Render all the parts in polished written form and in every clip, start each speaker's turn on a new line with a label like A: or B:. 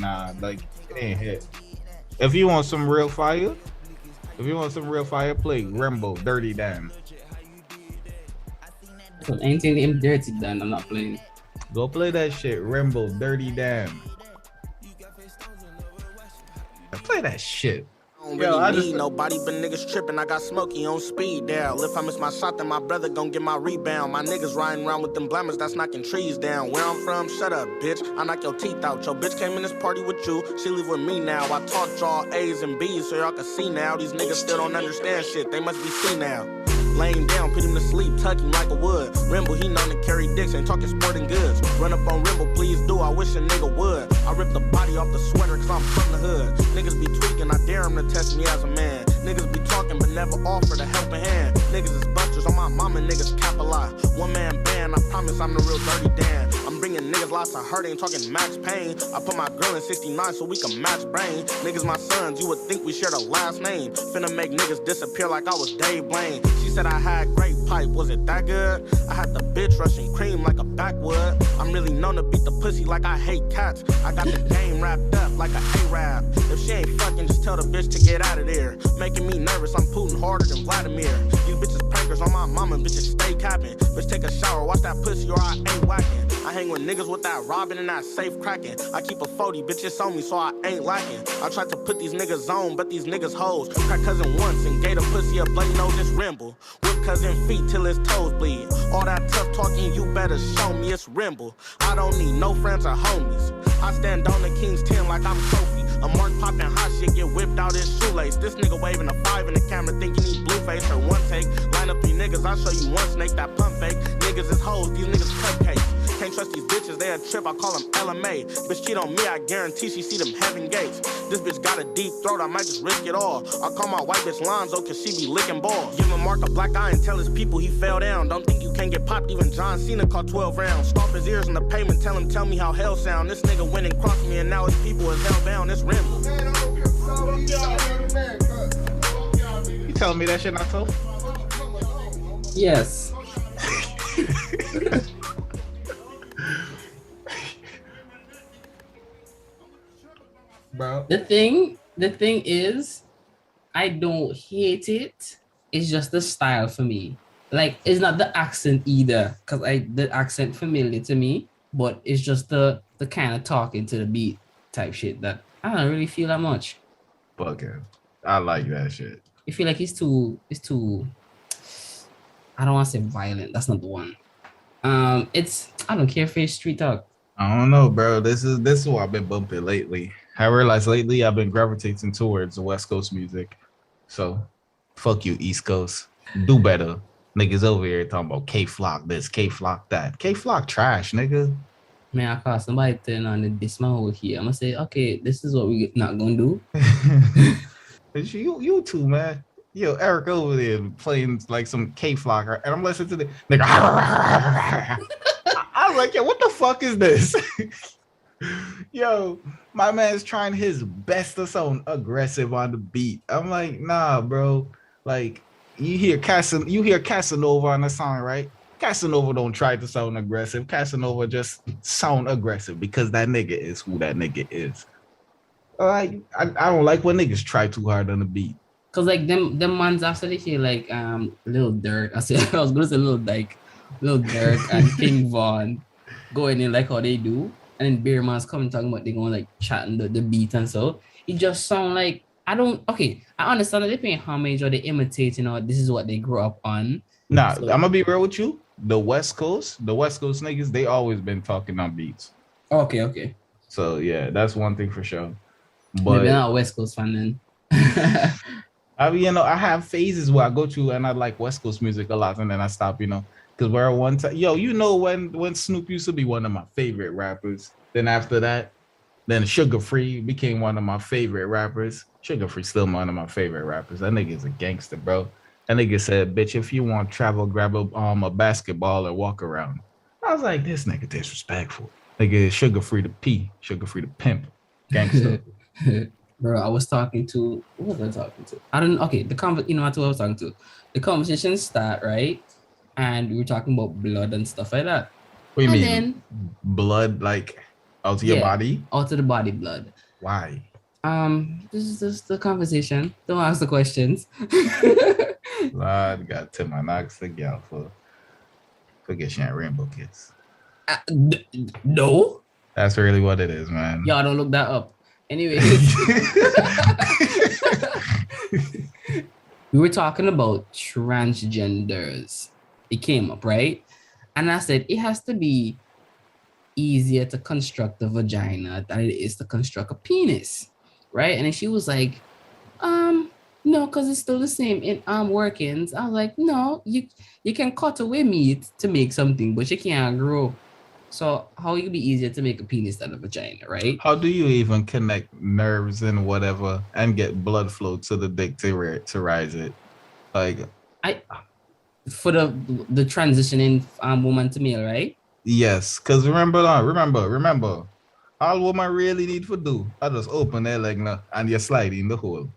A: nah, like it ain't hit. If you want some real fire, if you want some real fire, play Rambo, Dirty Damn.
B: So anything him dirty done, I'm not playing.
A: Go play that shit, Rambo, Dirty Damn. Play that shit.
C: Don't
A: Yo,
C: really
A: I just
C: need nobody but niggas tripping. I got Smokey on speed dial. If I miss my shot, then my brother gon' get my rebound. My niggas riding around with them blammers that's knocking trees down. Where I'm from, shut up, bitch. I knock your teeth out. Your bitch came in this party with you. She leave with me now. I taught y'all A's and B's so y'all can see now. These niggas still don't understand shit. They must be senile. Laying down, put him to sleep, tuck him like a wood. Rimble, he known to carry dicks, ain't talking sporting goods. Run up on Rimble, please do, I wish a nigga would. I rip the body off the sweater cause I'm from the hood. Niggas be tweaking, I dare him to test me as a man. Niggas be talking but never offer to help a hand. Niggas is busters, on my mama niggas cap a lot. One man band, I promise I'm the real Dirty Dan. I'm bringing niggas lots of hurt, ain't talking max pain. I put my girl in 69 so we can match brain. Niggas my sons, you would think we shared a last name. Finna make niggas disappear like I was Dave Blaine. She said I had great pipe, was it that good? I had the bitch rushing cream like a backwood. I'm really known to beat the pussy like I hate cats. I got the game wrapped up like a A-Rap. If she ain't fucking, just tell the bitch to get out of there. Making me nervous, I'm Putin harder than Vladimir. You bitches prankers on my mama, bitches stay capping. Bitch take a shower, watch that pussy or I ain't whacking. I hang with niggas with that robbing and that safe cracking. I keep a 40, bitches on me so I ain't lacking. I tried to put these niggas on, but these niggas hoes. Crack cousin once and gave a pussy a blade nose, it's Rimble. Whip cousin feet till his toes bleed. All that tough talking, you better show me it's Rimble. I don't need no friends or homies. I stand on the King's 10 like I'm Sophie. A mark poppin' hot shit get whipped out his shoelace. This nigga waving a 5 in the camera thinking he blue face or one take. Line up 3 niggas, I'll show you one snake that pump fake. Niggas is hoes, these niggas cupcakes. Can't trust these bitches, they a trip, I call them LMA. Bitch cheat on me, I guarantee she see them heaven gates. This bitch got a deep throat, I might just risk it all. I call my white bitch Lonzo cause she be licking balls. Give him Mark a black eye and tell his people he fell down. Don't think you can get popped, even John Cena caught 12 rounds. Stomp his ears in the pavement, tell me how hell sound. This nigga went and crossed me and now his people is hellbound, it's Rimble.
A: You telling me that shit not so?
B: Yes.
A: Bro.
B: The thing is, I don't hate it. It's just the style for me. Like, it's not the accent either, because the accent familiar to me, but it's just the kind of talking to the beat type shit that I don't really feel that much.
A: Fucking, I like that shit.
B: I feel like it's too I don't want to say violent. That's not the one. I don't care if it's street talk.
A: I don't know, bro. This is what I've been bumping lately. I realized lately I've been gravitating towards the West Coast music. So, fuck you, East Coast. Do better. Niggas over here talking about K-Flock this, K-Flock that. K-Flock trash, nigga.
B: Man, I call somebody turn on this man over here. I'm gonna say, okay, this is what we not gonna do.
A: you too, man. Yo, Eric over there playing like some K-Flock, and I'm listening to the nigga. I was like, yo, what the fuck is this? Yo, my man's trying his best to sound aggressive on the beat. I'm like, nah, bro. Like, you hear Casanova on the song, right? Casanova don't try to sound aggressive. Casanova just sound aggressive because that nigga is who that nigga is. Like, I don't like when niggas try too hard on the beat.
B: Cause like them mans after they hear like Lil Durk. I was gonna say Lil Durk and King Von going in like how they do, and then Beer Man's coming talking about they going like chatting the beat and so it just sound like I understand that they're paying homage or they imitating or this is what they grew up on.
A: Nah, so, I'm gonna be real with you. The West Coast niggas, they always been talking on beats.
B: Okay.
A: So yeah, that's one thing for sure. But
B: maybe not a West Coast fan then.
A: I have phases where I go to and I like West Coast music a lot, and then I stop, because where one time, when Snoop used to be one of my favorite rappers, then after that, then Sugar Free became one of my favorite rappers. Sugar Free still one of my favorite rappers. That nigga's a gangster, bro. That nigga said, bitch, if you want travel, grab a basketball and walk around. I was like, this nigga disrespectful. Nigga is Sugar Free the P, Sugar Free the pimp, gangster.
B: Bro, I was talking to, what was I talking to? I don't know. Okay, that's who I was talking to. The conversation start, right? And we were talking about blood and stuff like that.
A: What do you mean?
B: Then,
A: blood, like Out to your body?
B: out of the body blood.
A: Why?
B: This is just the conversation. Don't ask the questions.
A: Lord got to my knocks the gal for getting rainbow kiss.
B: No.
A: That's really what it is, man.
B: Y'all don't look that up. Anyway. We were talking about transgenders. It came up, right? And I said it has to be easier to construct a vagina than it is to construct a penis, right? And then she was like, no, because it's still the same in workings. I was like, no, you can cut away meat to make something, but you can't grow. So how it be easier to make a penis than a vagina, right?
A: How do you even connect nerves and whatever and get blood flow to the dick to rise it? Like
B: for the transitioning woman to male, right?
A: Yes, because remember, all woman really need to do, I just open their leg now and you slide in the hole.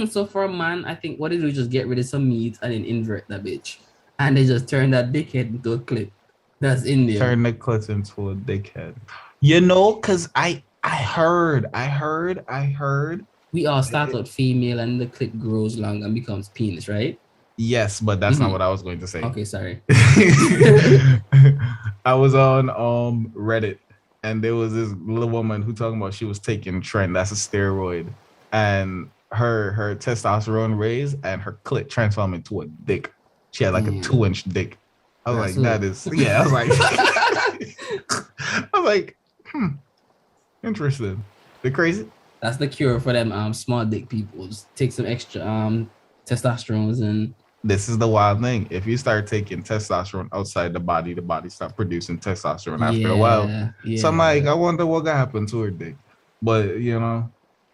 B: So for a man, I think what they do is just get rid of some meat and then invert that bitch. And they just turn that dickhead into a clip that's in there.
A: Turn the clit into a dickhead. You know, because I heard.
B: We all start out female and the clit grows long and becomes penis, right?
A: Yes, but that's not what I was going to say.
B: Okay, sorry.
A: I was on Reddit and there was this little woman who talking about she was taking Tren, that's a steroid, and her testosterone raised and her clit transformed into a dick. She had like a 2-inch dick. I was like, that is, yeah. I was like, interesting. They're crazy.
B: That's the cure for them small dick people. Just take some extra testosterone and.
A: This is the wild thing. If you start taking testosterone outside the body start producing testosterone after a while. Yeah. So I'm like, I wonder what happened to her dick. But you know,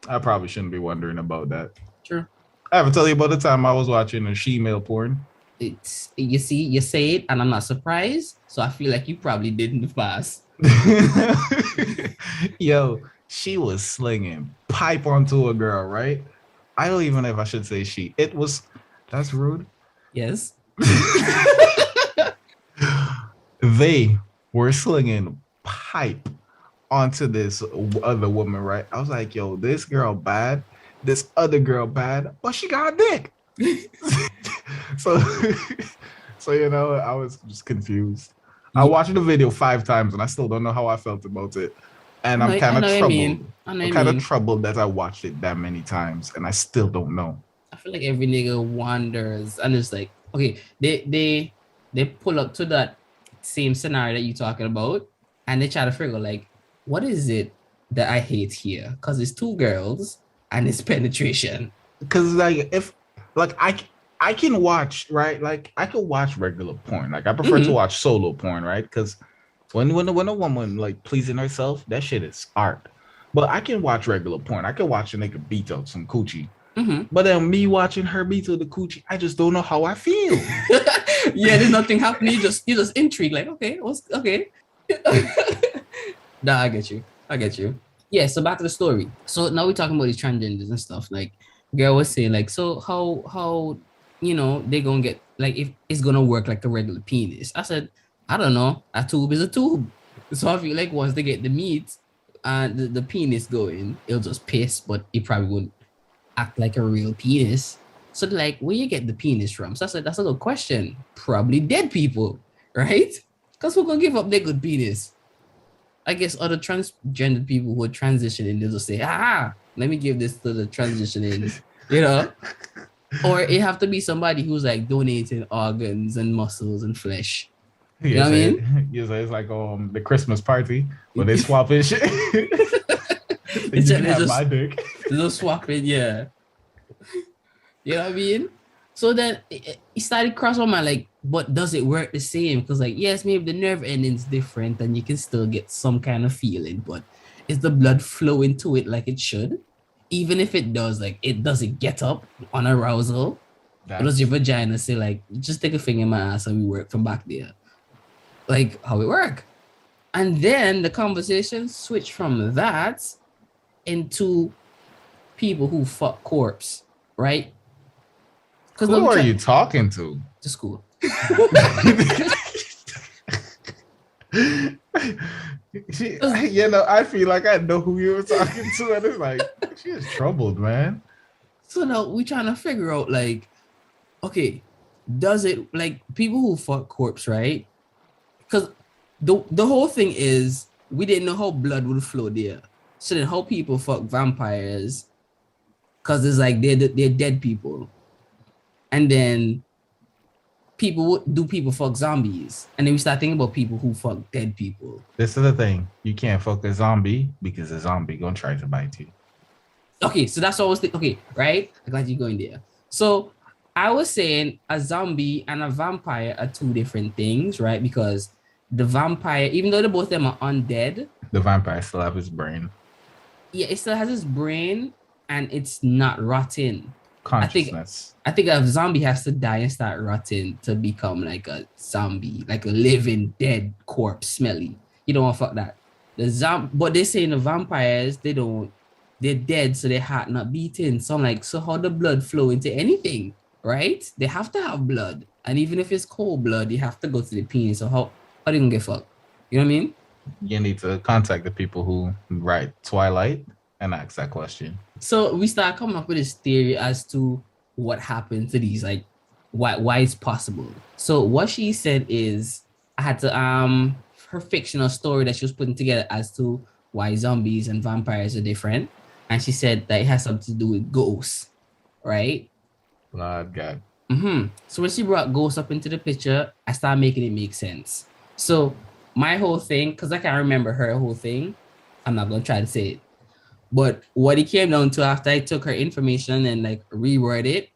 A: I probably shouldn't be wondering about that.
B: Sure.
A: I ever tell you about the time I was watching a she-male porn?
B: It's you say it and I'm not surprised. So I feel like you probably did in the past.
A: Yo, she was slinging pipe onto a girl, right? I don't even know if I should say she. It was, that's rude.
B: Yes.
A: They were slinging pipe onto this other woman, right? I was like, yo, this girl bad, this other girl bad, but she got a dick. so you know, I was just confused. I watched the video 5 times and I still don't know how I felt about it. And I'm kind of troubled. I'm kind of troubled that I watched it that many times and I still don't know.
B: I feel like every nigga wonders and it's like, okay, they pull up to that same scenario that you're talking about and they try to figure like, what is it that I hate here? Because it's 2 girls and it's penetration.
A: Because like if like I can watch, right? Like I can watch regular porn. Like I prefer to watch solo porn, right? Because when a woman like pleasing herself, that shit is art. But I can watch regular porn. I can watch a nigga beat out some coochie. But then me watching her beat out the coochie, I just don't know how I feel.
B: Yeah, there's nothing happening. You just intrigued, like, okay, what's okay? Nah, I get you. Yeah, so back to the story. So now we're talking about these transgenders and stuff. Like, girl was saying, like, so how you know they gonna get like if it's gonna work like a regular penis? I said, I don't know. A tube is a tube. So I feel like once they get the meat and the penis going, it'll just piss, but it probably wouldn't act like a real penis. So like, where you get the penis from? So I said, that's a good question. Probably dead people, right? Because who gonna give up their good penis? I guess other transgender people who are transitioning, they'll just say, let me give this to the transitioning, you know? Or it have to be somebody who's like donating organs and muscles and flesh. You know what I mean?
A: Yeah, it's like the Christmas party where they swap it shit.
B: They just,
A: my dick.
B: They just swap it, yeah. You know what I mean? So then it started crossing my mind, like, but does it work the same? Because like, yes, maybe the nerve ending's different and you can still get some kind of feeling, but is the blood flowing to it like it should? Even if it does, like, it doesn't get up on arousal. Or does your vagina say like, just take a finger in my ass and we work from back there? Like, how it work? And then the conversation switched from that into people who fuck corpse, right?
A: Who are you talking to?
B: To school.
A: I feel like I know who you were talking to, and it's like she is troubled, man.
B: So now we're trying to figure out, like, okay, does it, like, people who fuck corpse, right? Because the whole thing is we didn't know how blood would flow there. So then how people fuck vampires, because it's like they're dead people. And then people fuck zombies. And then we start thinking about people who fuck dead people.
A: This is the thing. You can't fuck a zombie because a zombie gonna try to bite you.
B: Okay, so that's what I was thinking. Okay, right? I'm glad you're going there. So I was saying a zombie and a vampire are two different things, right? Because the vampire, even though both of them are undead,
A: the vampire still have his brain.
B: Yeah, it still has his brain and it's not rotten.
A: Consciousness.
B: I think a zombie has to die and start rotting to become like a zombie, like a living dead corpse, smelly. You don't want to fuck that. But they say in the vampires, they're dead, so their heart not beating. So I'm like, so how the blood flow into anything, right? They have to have blood. And even if it's cold blood, you have to go to the penis. So how are they gonna get fucked? You know what I mean?
A: You need to contact the people who write Twilight and ask that question.
B: So we start coming up with this theory as to what happened to these, like why it's possible. So what she said is I had to her fictional story that she was putting together as to why zombies and vampires are different. And she said that it has something to do with ghosts, right?
A: Lord God.
B: So when she brought ghosts up into the picture, I started making it make sense. So my whole thing, because I can't remember her whole thing, I'm not going to try to say it. But what it came down to after I took her information and like reword it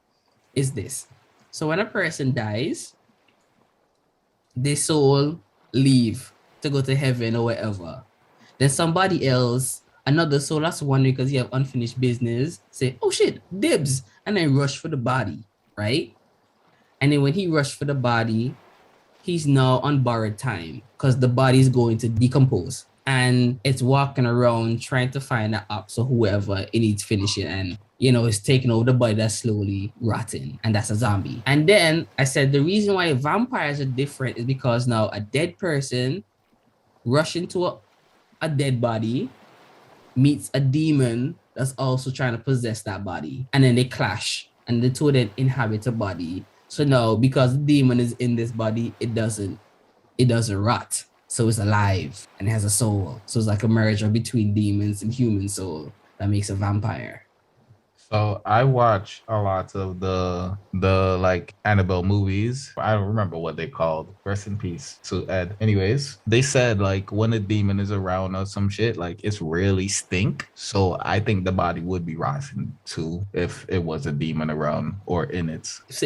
B: is this. So when a person dies, their soul leave to go to heaven or wherever. Then somebody else, another soul that's wondering because you have unfinished business, say, oh shit, dibs, and then rush for the body, right? And then when he rushed for the body, he's now on borrowed time because the body is going to decompose. And it's walking around trying to find an ops or whoever it needs finishing, and it's taking over the body that's slowly rotting, and that's a zombie. And then I said the reason why vampires are different is because now a dead person rush into a dead body, meets a demon that's also trying to possess that body, and then they clash, and the two of them inhabit a body. So now because the demon is in this body, it doesn't rot. So it's alive and it has a soul. So it's like a merger between demons and human soul that makes a vampire.
A: So I watch a lot of the like Annabelle movies. I don't remember what they called. Rest in peace to Ed. Anyways, they said like when a demon is around or some shit, like it's really stink. So I think the body would be rotten too if it was a demon around or in it.
B: So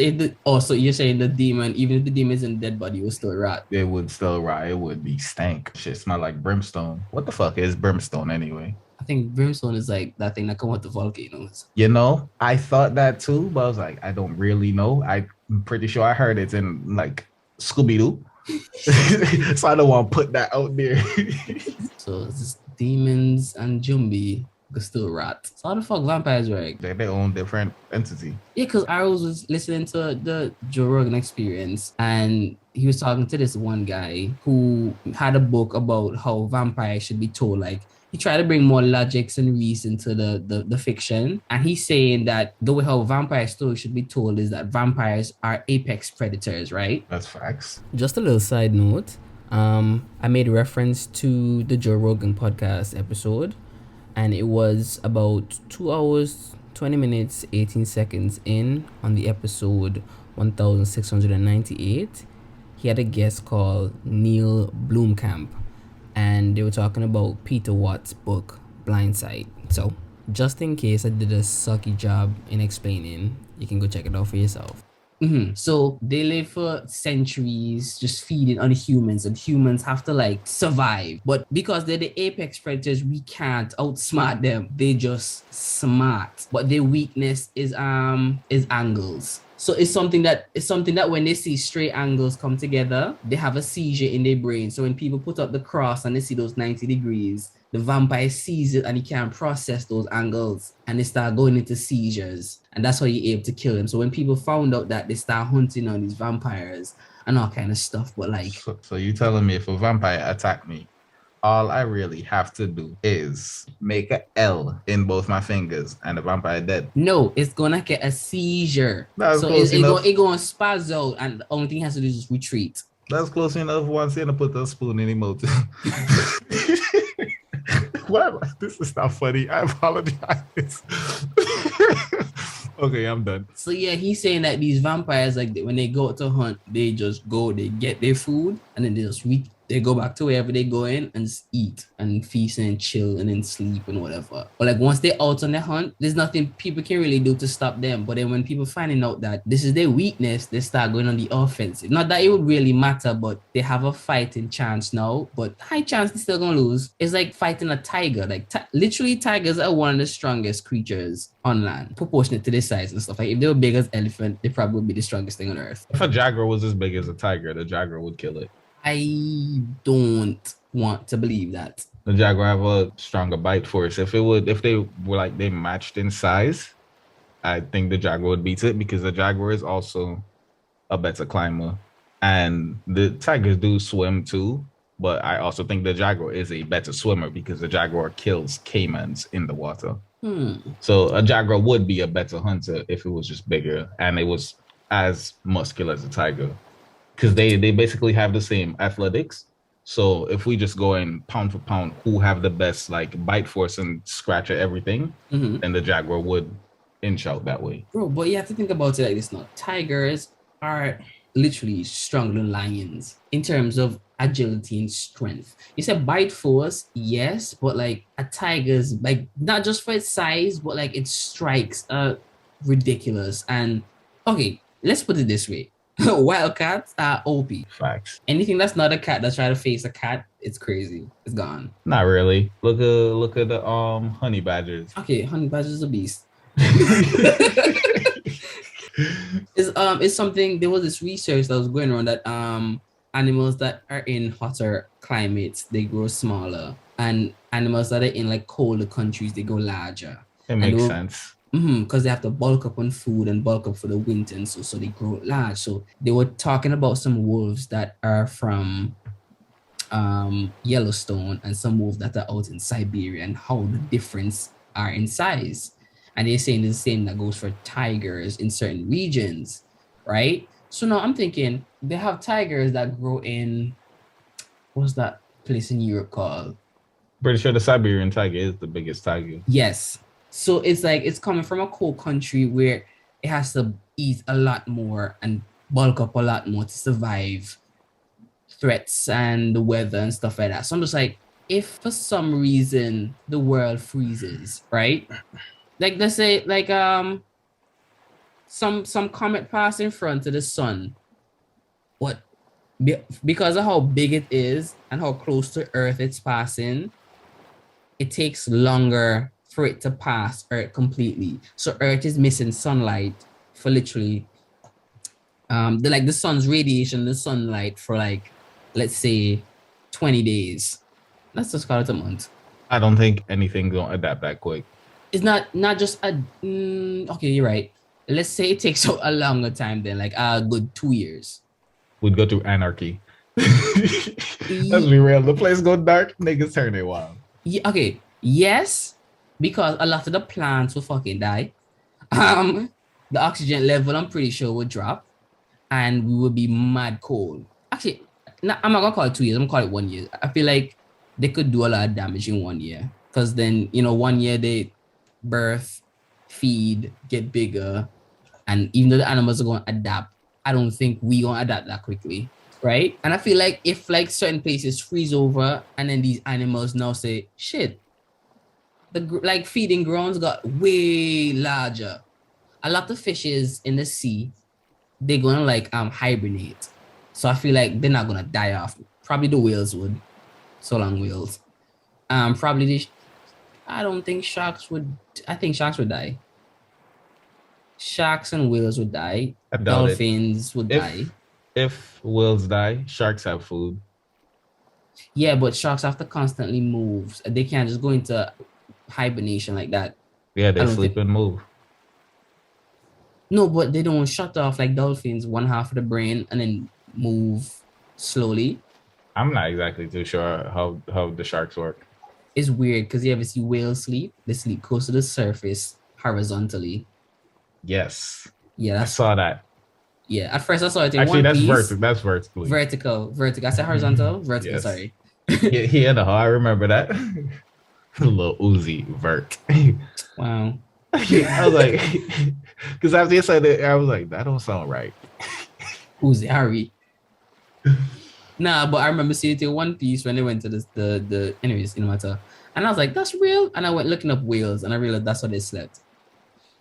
B: you're saying the demon, even if the demon is in dead body, will still rot?
A: It would still rot. It would be stank. Shit smell like brimstone. What the fuck is brimstone anyway?
B: I think brimstone is like that thing that come with the volcanoes.
A: I thought that too, but I was like, I don't really know. I'm pretty sure I heard it's in like Scooby-Doo. So I don't want to put that out there.
B: So it's just demons and Jumbi could still rot. So how the fuck vampires work?
A: They're their own different entity.
B: Yeah, because I was listening to the Joe Rogan Experience, and he was talking to this one guy who had a book about how vampires should be told. Like, he tried to bring more logics and reason to the fiction. And he's saying that the way how vampire stories should be told is that vampires are apex predators, right?
A: That's facts.
B: Just a little side note. I made reference to the Joe Rogan podcast episode, and it was about 2 hours, 20 minutes, 18 seconds in on the episode 1698. He had a guest called Neil Blomkamp, and they were talking about Peter Watt's book, Blindside. So, just in case I did a sucky job in explaining, you can go check it out for yourself. So they live for centuries just feeding on humans, and humans have to like survive. But because they're the apex predators, we can't outsmart them. They just smart. But their weakness is angles. So it's something that when they see straight angles come together, they have a seizure in their brain. So when people put up the cross and they see those 90 degrees, the vampire sees it and he can't process those angles, and they start going into seizures, and that's how you're able to kill them. So when people found out that, they start hunting on these vampires and all kind of stuff. But like,
A: so you telling me if a vampire attacked me, all I really have to do is make a L in both my fingers and the vampire dead.
B: No, it's gonna get a seizure.
A: That's
B: So
A: close enough.
B: it gonna spaz out, and the only thing it has to do is just retreat.
A: That's close enough. Once you're gonna put a spoon in him mouth. What? This is not funny. I apologize. Okay, I'm done.
B: So yeah, he's saying that these vampires, like when they go to hunt, they just go, they get their food, and then they go back to wherever they go in and just eat and feast and chill and then sleep and whatever. But like once they're out on the hunt, there's nothing people can really do to stop them. But then when people finding out that this is their weakness, they start going on the offensive. Not that it would really matter, but they have a fighting chance now. But high chance they're still gonna lose. It's like fighting a tiger. Like literally, tigers are one of the strongest creatures on land, proportionate to their size and stuff. Like if they were big as elephant, they probably would be the strongest thing on earth.
A: If a jaguar was as big as a tiger, the jaguar would kill it.
B: I don't want to believe that.
A: The jaguar have a stronger bite force. If they were like they matched in size, I think the jaguar would beat it because the jaguar is also a better climber. And the tigers do swim too, but I also think the jaguar is a better swimmer because the jaguar kills caimans in the water. So a jaguar would be a better hunter if it was just bigger and it was as muscular as a tiger. Because they basically have the same athletics. So if we just go in pound for pound, who have the best like bite force and scratch at everything, then the jaguar would inch out that way.
B: Bro, but you have to think about it like this now. Tigers are literally stronger than lions in terms of agility and strength. You said bite force, yes, but like a tiger's like not just for its size, but like its strikes are ridiculous. And okay, let's put it this way. Wildcats are OP.
A: Facts.
B: Anything that's not a cat that's trying to face a cat, it's crazy. It's gone.
A: Not really. Look at the honey badgers.
B: Okay, honey badger's a beast. It's something. There was this research that was going around that animals that are in hotter climates they grow smaller, and animals that are in like colder countries they grow larger.
A: It makes sense.
B: Because they have to bulk up on food and bulk up for the winter, and so they grow large. So they were talking about some wolves that are from Yellowstone and some wolves that are out in Siberia and how the difference are in size. And they're saying the same that goes for tigers in certain regions, right? So now I'm thinking they have tigers that grow in, what's that place in Europe called?
A: Pretty sure the Siberian tiger is the biggest tiger.
B: Yes. So it's like it's coming from a cold country where it has to eat a lot more and bulk up a lot more to survive threats and the weather and stuff like that. So I'm just like, if for some reason the world freezes, right? Like let's say like some comet pass in front of the sun. What? Because of how big it is and how close to Earth it's passing, it takes longer for it to pass Earth completely. So Earth is missing sunlight for literally the sun's radiation, the sunlight for like, let's say 20 days. Let's just call it a month.
A: I don't think anything's gonna adapt that quick.
B: It's not just okay, you're right. Let's say it takes a longer time than like a good 2 years.
A: We'd go through anarchy. Let's be real. The place go dark, niggas turn it wild.
B: Yeah, okay. Yes. Because a lot of the plants will fucking die. The oxygen level, I'm pretty sure, would drop. And we would be mad cold. Actually, I'm not going to call it 2 years. I'm going to call it 1 year. I feel like they could do a lot of damage in 1 year. Because then, 1 year they birth, feed, get bigger. And even though the animals are going to adapt, I don't think we're going to adapt that quickly. Right? And I feel like if like certain places freeze over and then these animals now say, shit, the feeding grounds got way larger. A lot of fishes in the sea, they're gonna hibernate. So I feel like they're not gonna die off. Probably the whales would. So long whales. Probably I don't think sharks would. I think sharks would die. Sharks and whales would die. Dolphins would die.
A: If whales die, sharks have food.
B: Yeah, but sharks have to constantly move. They can't just go into hibernation like that.
A: Yeah, they sleep and move.
B: No, but they don't shut off like dolphins, one half of the brain, and then move slowly.
A: I'm not exactly too sure how the sharks work.
B: It's weird because you ever see whales sleep? They sleep close to the surface horizontally.
A: Yes,
B: Yeah,
A: I
B: that's
A: saw that.
B: yeah. At first I saw it in
A: Actually,
B: One
A: that's
B: Piece.
A: vertical. That's vertically.
B: Vertical. I said horizontal, vertical.
A: Yes.
B: Sorry.
A: He had a I remember that. Little Uzi vert.
B: Wow.
A: I was like, because after you said it, I was like, that don't sound right.
B: Who's Harry? Nah, but I remember seeing it in One Piece when they went to the anyways, no matter. And I was like, that's real. And I went looking up whales and I realized that's how they slept.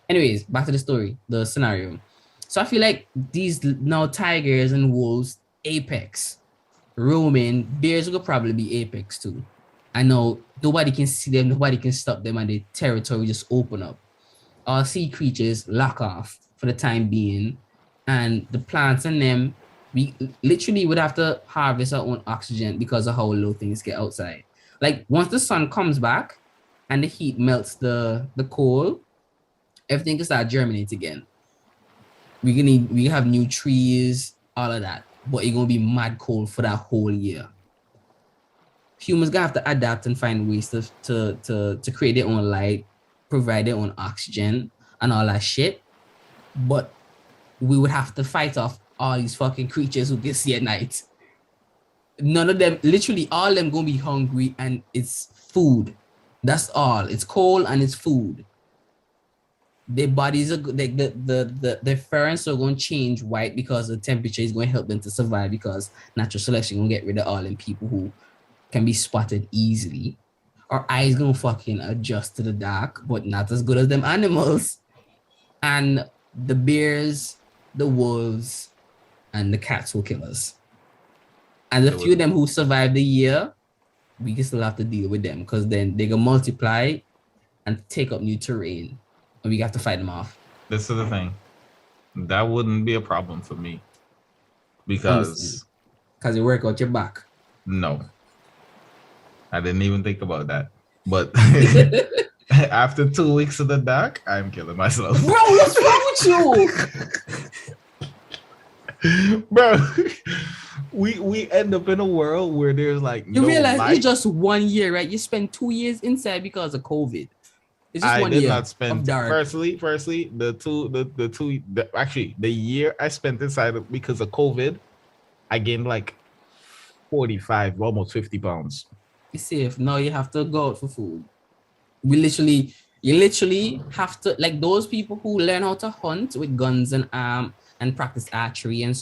B: Anyways, back to the story, the scenario. So I feel like these now tigers and wolves, apex, roaming, bears will probably be apex too. I know nobody can see them, nobody can stop them, and the territory just open up. All sea creatures lock off for the time being, and the plants and them, we literally would have to harvest our own oxygen because of how low things get outside. Like once the sun comes back and the heat melts the coal, everything can start germinate again. We have new trees, all of that, but it's gonna be mad cold for that whole year. Humans gonna have to adapt and find ways to create their own light, provide their own oxygen and all that shit. But we would have to fight off all these fucking creatures who can see at night. None of them, literally all of them gonna be hungry and it's food. That's all. It's coal and it's food. Their bodies are like the ferns are going to change white because the temperature is going to help them to survive because natural selection going to get rid of all them people who can be spotted easily. Our eyes going to fucking adjust to the dark, but not as good as them animals. And the bears, the wolves, and the cats will kill us. And the few of them who survive the year, we can still have to deal with them because then they can multiply and take up new terrain. And we have to fight them off.
A: This is the thing. That wouldn't be a problem for me. Because
B: you work out your back.
A: No. I didn't even think about that. But after 2 weeks of the dark, I'm killing myself.
B: Bro, what's wrong with
A: you? Bro, we end up in a world where there's like
B: you realize light. It's just 1 year, right? You spend 2 years inside because of COVID. It's just
A: I did not spend firstly the year I spent inside because of COVID, I gained like 45, almost 50 pounds.
B: Be safe. Now you have to go out for food. You literally have to, like those people who learn how to hunt with guns and practice archery and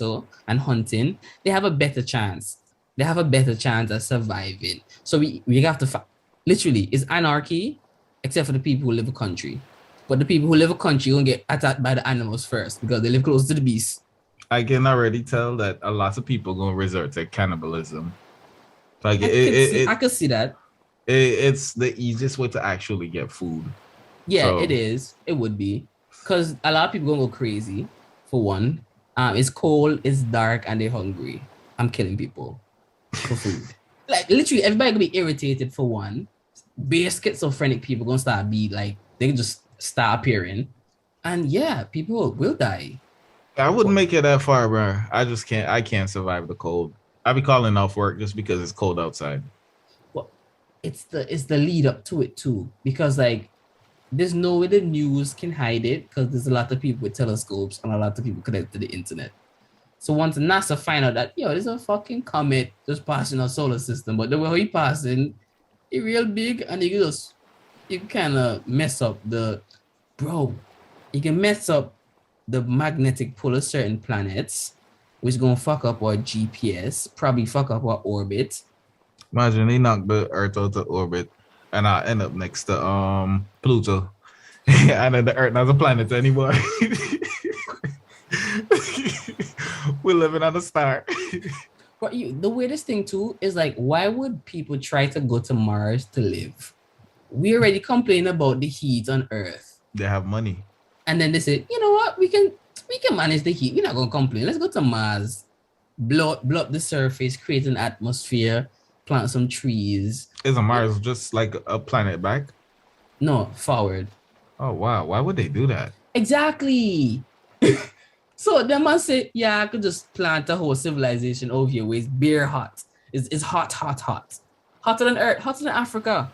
B: hunting, they have a better chance. They have a better chance at surviving. So we have to literally, it's anarchy. Except for the people who live in the country. But the people who live in the country will get attacked by the animals first because they live close to the beast.
A: I can already tell that a lot of people are going to resort to cannibalism. Like
B: I can see that.
A: It's the easiest way to actually get food.
B: Yeah, so. It is. It would be. Because a lot of people going to go crazy, for one. It's cold, it's dark, and they're hungry. I'm killing people for food. Like, literally, everybody going to be irritated for one. Be schizophrenic people gonna start be like they can just start appearing, and yeah, people will die.
A: I wouldn't make it that far, bro. I can't survive the cold. I'll be calling off work just because it's cold outside.
B: Well, it's the lead up to it too, because like there's no way the news can hide it because there's a lot of people with telescopes and a lot of people connected to the internet. So once NASA find out that there's a fucking comet just passing our solar system, but the way he passing. It real big and you kind of mess up you can mess up the magnetic pull of certain planets, which is gonna fuck up our GPS, probably fuck up our orbit.
A: Imagine they knock the Earth out of orbit and I end up next to Pluto. And then the Earth not a planet anymore. We're living on a star.
B: But the weirdest thing too is like, why would people try to go to Mars to live? We already complain about the heat on Earth.
A: They have money.
B: And then they say, you know what? We can manage the heat. We're not gonna complain. Let's go to Mars, blow up the surface, create an atmosphere, plant some trees.
A: Isn't Mars just like a planet back?
B: No, forward.
A: Oh wow! Why would they do that?
B: Exactly. So they must say, I could just plant a whole civilization over here where it's bare hot. It's hot, hot, hot. Hotter than Earth, hotter than Africa.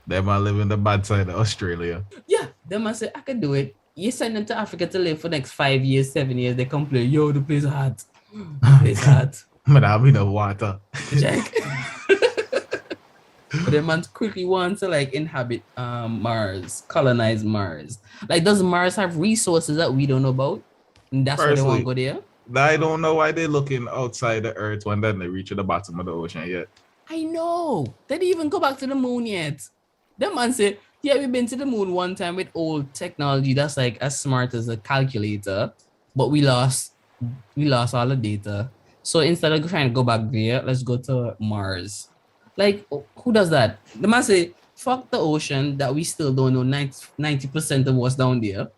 A: They might live in the bad side of Australia.
B: Yeah, they must say, I can do it. You send them to Africa to live for the next 5 years, 7 years, they complain, yo, the place hot. The place hot.
A: But I'm in the water.
B: Jack. But the man quickly wants to like inhabit Mars, colonize Mars. Like, does Mars have resources that we don't know about? And that's why they want to go there?
A: I don't know why they're looking outside the Earth when then they reach the bottom of the ocean yet.
B: I know. They didn't even go back to the moon yet. The man said, yeah, we've been to the moon one time with old technology that's like as smart as a calculator, but we lost all the data. So instead of trying to go back there, let's go to Mars. Like, who does that? The man say, fuck the ocean that we still don't know 90% of what's down there.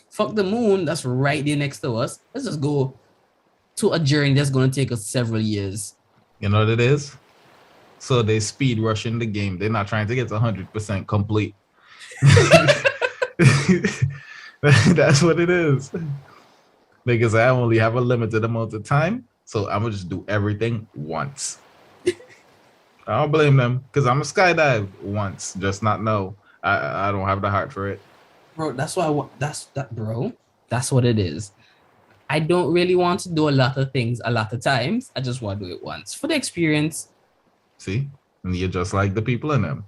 B: Fuck the moon that's right there next to us. Let's just go to a journey that's going to take us several years.
A: You know what it is? So they speed rushing the game. They're not trying to get to 100% complete. That's what it is. Because I only have a limited amount of time, so I'm gonna just do everything once. I don't blame them, because I'm a skydive once, just not know. I don't have the heart for it.
B: Bro, that's why bro. That's what it is. I don't really want to do a lot of things a lot of times. I just want to do it once for the experience.
A: See? And you're just like the people in them.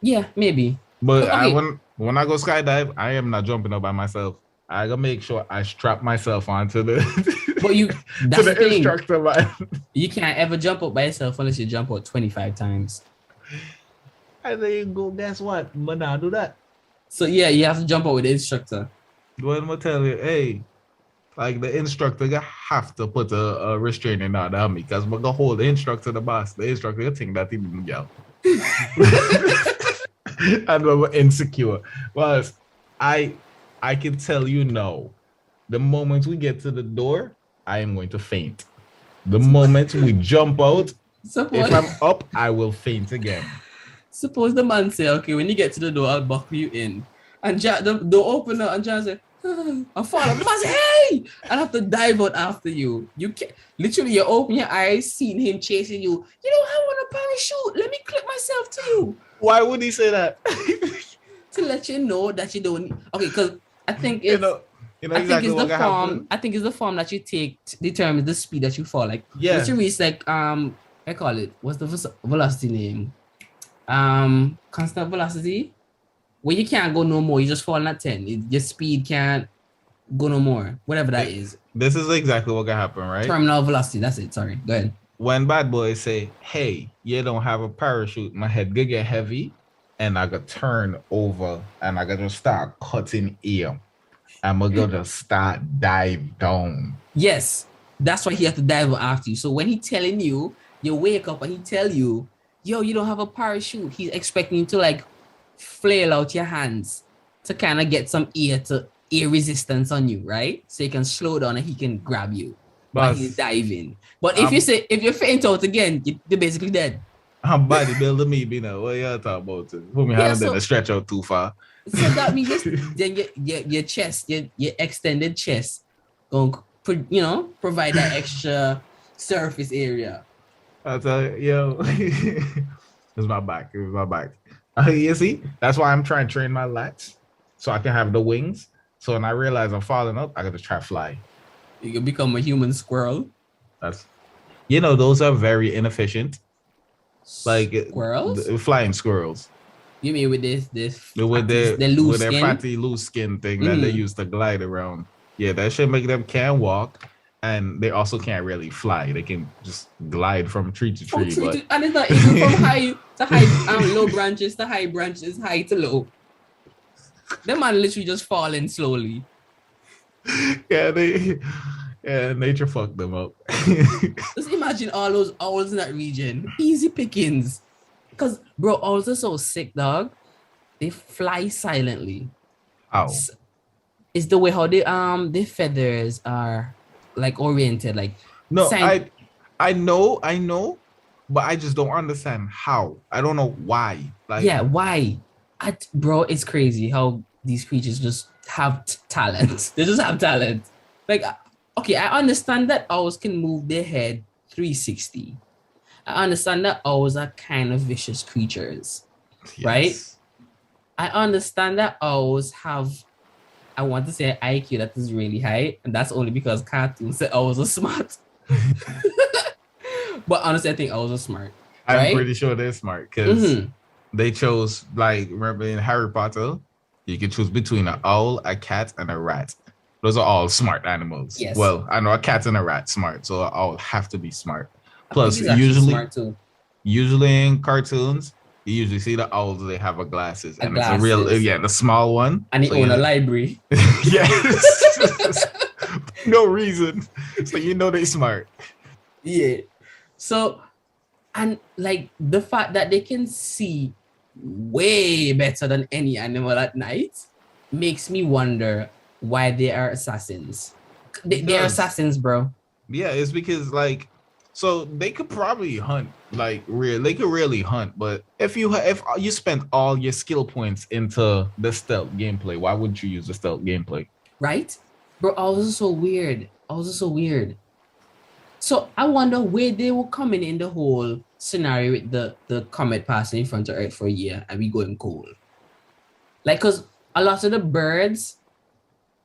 B: Yeah, maybe.
A: But
B: okay.
A: when I go skydive, I am not jumping up by myself. I gotta make sure I strap myself onto the
B: but that's
A: to the
B: thing.
A: instructor line.
B: You can't ever jump up by yourself unless you jump out 25 times.
A: And then you go, guess what? But now do that.
B: So yeah, you have to jump out with the instructor.
A: When I tell you, hey, like the instructor have to put a restraining order on me because I'm gonna hold the instructor the boss. The instructor will think that he didn't go. And I'm insecure. But I can tell you no. The moment we get to the door, I am going to faint. The moment we jump out, if I'm up, I will faint again.
B: Suppose the man say, okay, when you get to the door, I'll buckle you in. And the door open up and John say, I fall. The man say, hey! I have to dive out after you. You can't literally you open your eyes, seeing him chasing you. You don't have on a parachute. Let me clip myself to you.
A: Why would he say that?
B: To let you know that you don't. Okay, because I think it's
A: exactly what happened.
B: I think it's the form that you take determines the speed that you fall. Like
A: yeah,
B: once you reach like I call it, what's the velocity name? Constant velocity. Where you can't go no more, you just fall at 10. Your speed can't go no more. Whatever that is.
A: This is exactly what can happen, right?
B: Terminal velocity. That's it. Sorry. Go ahead.
A: When bad boys say, hey, you don't have a parachute, my head could get heavy and I could turn over and I could just start cutting air. I'm gonna just start dive down.
B: Yes. That's why he has to dive after you. So when he telling you, you wake up and he tell you, yo, you don't have a parachute. He's expecting you to like flail out your hands to kind of get some air resistance on you, right? So you can slow down and he can grab you while he's diving. But if you faint out again, you're basically dead.
A: I'm bodybuilder me, you know. What y'all talking about? Put me hand in the stretch out too far.
B: So that means then your chest, your extended chest, provide that extra surface area.
A: I tell you, yo, it's my back. It was my back. You see, that's why I'm trying to train my lats so I can have the wings. So when I realize I'm falling up, I got to try to fly.
B: You can become a human squirrel.
A: Those are very inefficient. Like
B: squirrels,
A: flying squirrels.
B: You mean with this
A: with their fatty loose skin thing that they use to glide around? Yeah, that should make them can walk. And they also can't really fly. They can just glide from tree to tree.
B: And it's not even from high to high, low branches to high branches, high to low. Them man literally just falling slowly.
A: Yeah, nature fucked them up.
B: Just imagine all those owls in that region. Easy pickings. Because, bro, owls are so sick, dog. They fly silently.
A: How?
B: It's the way how their feathers are like oriented, like
A: no, I know, but I just don't understand how. I don't know why. Like,
B: yeah, why? Bro, it's crazy how these creatures just have talent. They just have talent. Like, okay, I understand that owls can move their head 360. I understand that owls are kind of vicious creatures, right?
A: Yes.
B: I understand that owls have, I want to say, IQ that is really high, and that's only because cartoons say owls are smart. But honestly, I think owls are smart,
A: I'm
B: right?
A: pretty sure they're smart because
B: Mm-hmm.
A: they chose, like, remember in Harry Potter, you can choose between an owl, a cat, and a rat. Those are all smart animals.
B: Yes,
A: Well, I know a cat and a rat smart, so an owl have to be smart.
B: a pig
A: Plus,
B: is actually
A: usually,
B: smart too.
A: usually in cartoons, you usually see the owls. They have a glasses,
B: A
A: and it's a real,
B: glasses,
A: yeah, the small one.
B: and they
A: So
B: own a
A: you,
B: library.
A: yes, no reason. So you know they smart.
B: Yeah. So, and like the fact that they can see way better than any animal at night makes me wonder why they are assassins. They're
A: Does.
B: assassins, bro.
A: Yeah, it's because like so they could probably hunt like real they could really hunt, but if you spent all your skill points into the stealth gameplay, why wouldn't you use the stealth gameplay?
B: Right? Bro, owls are so weird. Owls are so weird. So I wonder where they were coming in the whole scenario with the comet passing in front of Earth for a year and we going cold. Like, cause a lot of the birds,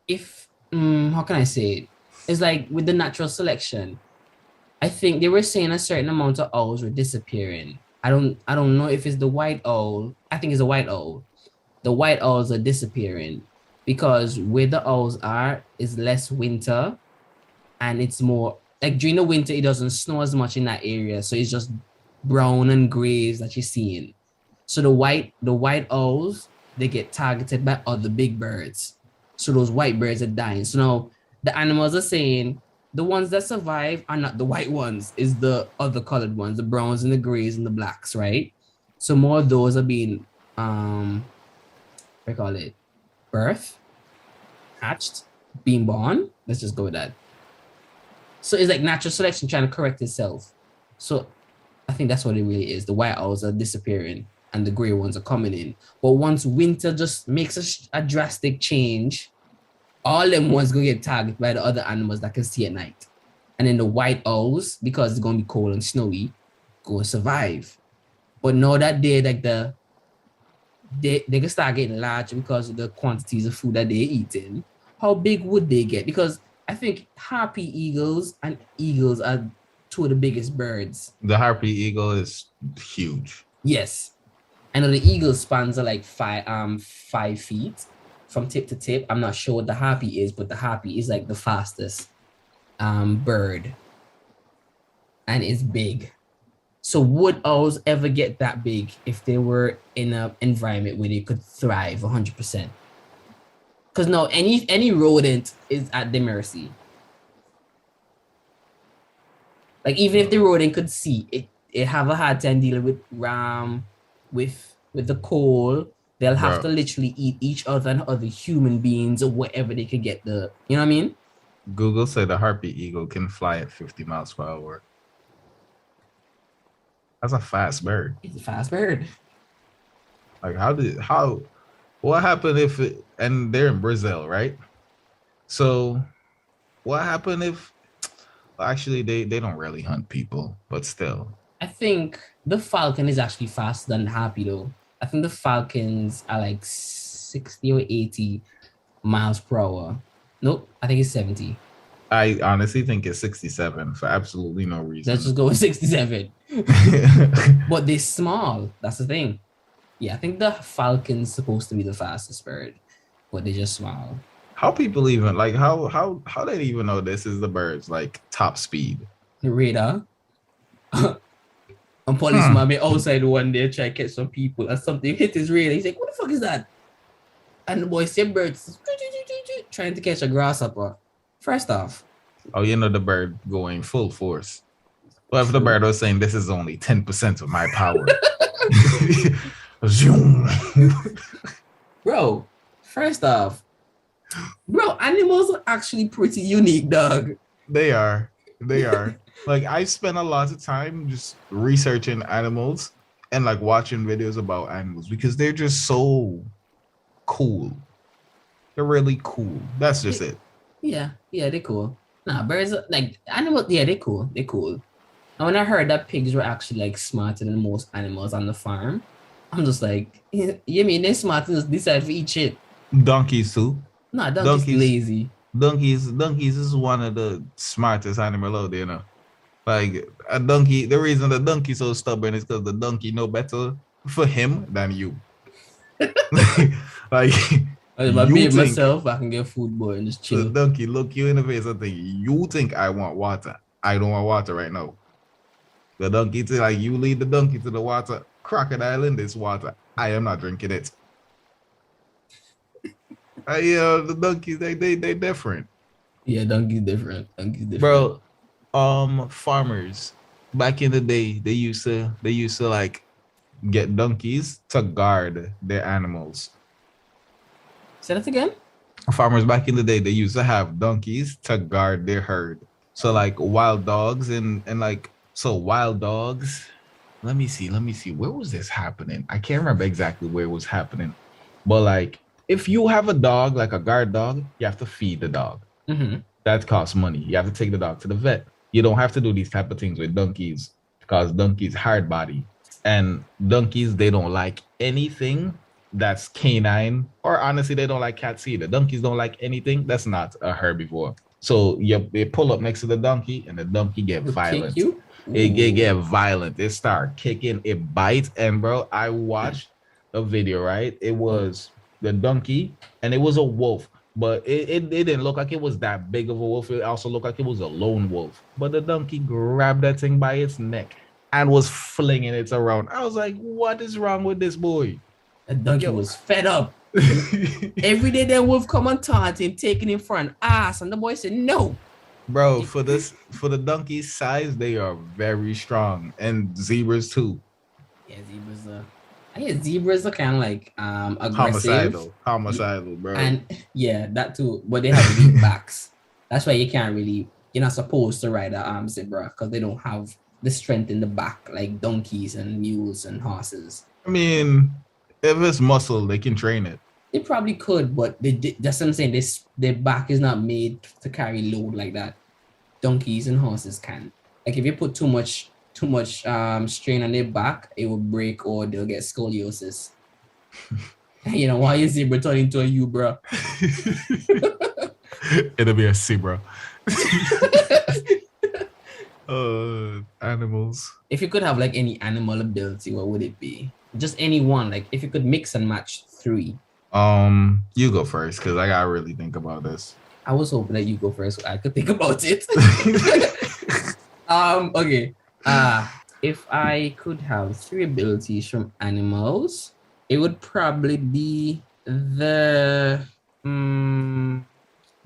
B: if how can I say it? It's like with the natural selection. I think they were saying a certain amount of owls were disappearing. I don't know if it's the white owl. I think it's a white owl. The white owls are disappearing because where the owls are is less winter and it's more like during the winter it doesn't snow as much in that area. So it's just brown and grays that you're seeing. So the white owls, they get targeted by other big birds. So those white birds are dying. So now the animals are saying the ones that survive are not the white ones, is the other colored ones, the browns and the grays and the blacks, right? So more of those are being what do you call it? Birth, hatched, being born. Let's just go with that. So it's like natural selection trying to correct itself. So I think that's what it really is. The white owls are disappearing and the gray ones are coming in. But once winter just makes a drastic change, all them ones gonna get targeted by the other animals that can see at night. And then the white owls, because it's gonna be cold and snowy, go survive. But now that they can start getting large because of the quantities of food that they're eating, how big would they get? Because I think harpy eagles and eagles are two of the biggest birds.
A: The harpy eagle is huge.
B: Yes. I know the eagle spans are like 5 feet from tip to tip. I'm not sure what the harpy is, but the harpy is like the fastest bird. And it's big. So would owls ever get that big if they were in an environment where they could thrive 100%? Because no, any rodent is at their mercy. Like even if the rodent could see, it have a hard time dealing with with the cold. They'll have
A: Bro.
B: to literally eat each other and other human beings or whatever they could get the, you know what I mean?
A: Google said the harpy eagle can fly at 50 miles per hour. That's a fast bird.
B: It's a fast bird.
A: Like what happened if and they're in Brazil, right? So what happened if actually they don't really hunt people, but still.
B: I think the falcon is actually faster than the harpy though. I think the falcons are like 60 or 80 miles per hour. Nope, I think it's 70.
A: I honestly think it's 67 for absolutely no reason.
B: Let's just go with 67. But they're small. That's the thing. Yeah, I think the falcon's supposed to be the fastest bird, but they're just small.
A: How people even like how they even know this is the bird's like top speed?
B: The radar. And policeman be outside one day try to catch some people and something hit his radar. He's like, what the fuck is that? And the boy see birds trying to catch a grasshopper. First off.
A: Oh, you know the bird going full force. Well, if the bird was saying this is only 10% of my power. Zoom.
B: Bro, first off, bro, animals are actually pretty unique, dog.
A: They are. Like I spent a lot of time just researching animals and like watching videos about animals because they're just so cool. They're really cool. That's just it.
B: Yeah, they're cool. Nah, birds are, like animals, yeah, they're cool. They're cool. And when I heard that pigs were actually like smarter than most animals on the farm, I'm just like, you mean they smart and just decide to eat shit?
A: Donkeys too.
B: Nah, donkey's
A: Donkeys,
B: lazy.
A: donkeys is one of the smartest animal out there, you know. Like a donkey, the reason the donkey so stubborn is because the donkey know better for him than you. Like
B: If I
A: you
B: behave
A: think
B: myself, I can get food, boy, and just
A: the
B: chill.
A: donkey look you in the face and think you think I want water. I don't want water right now. The donkey say like you lead the donkey to the water. Crocodile in this water. I am not drinking it. The donkeys they different.
B: Yeah, donkey's different. Donkey's different.
A: Bro, farmers back in the day they used to like get donkeys to guard their animals.
B: Say that again?
A: Farmers back in the day they used to have donkeys to guard their herd. So like wild dogs and like so wild dogs. Let me see. Where was this happening? I can't remember exactly where it was happening. But like if you have a dog, like a guard dog, you have to feed the dog.
B: Mm-hmm.
A: That costs money. You have to take the dog to the vet. You don't have to do these type of things with donkeys because donkeys hard body and donkeys they don't like anything that's canine or honestly they don't like cats either. Donkeys don't like anything that's not a herbivore. So they pull up next to the donkey and the donkey get violent.
B: Kick you?
A: It get violent. It start kicking. It bites. And bro, I watched a video. Right, it was the donkey and it was a wolf. But it didn't look like it was that big of a wolf. It also looked like it was a lone wolf. But the donkey grabbed that thing by its neck and was flinging it around. I was like, what is wrong with this boy?
B: The donkey was fed up. Every day that wolf come and taunt him, taking him for an ass. And the boy said, no.
A: Bro, for the donkey's size, they are very strong. And zebras too.
B: Yeah, zebras are kind of like aggressive.
A: Homicidal, bro.
B: And yeah, that too. But they have weak backs. That's why you're not supposed to ride a zebra because they don't have the strength in the back like donkeys and mules and horses.
A: I mean, if it's muscle, they can train it.
B: They probably could, but that's what I'm saying. Their back is not made to carry load like that. Donkeys and horses can. Like if you put too much strain on their back, it will break or they'll get scoliosis. You know, why is zebra turning into a U, bro?
A: It'll be a zebra. Animals.
B: If you could have like any animal ability, what would it be? Just any one. Like if you could mix and match 3.
A: You go first because I gotta really think about this.
B: I was hoping that you go first so I could think about it. Okay. If I could have 3 abilities from animals, it would probably be the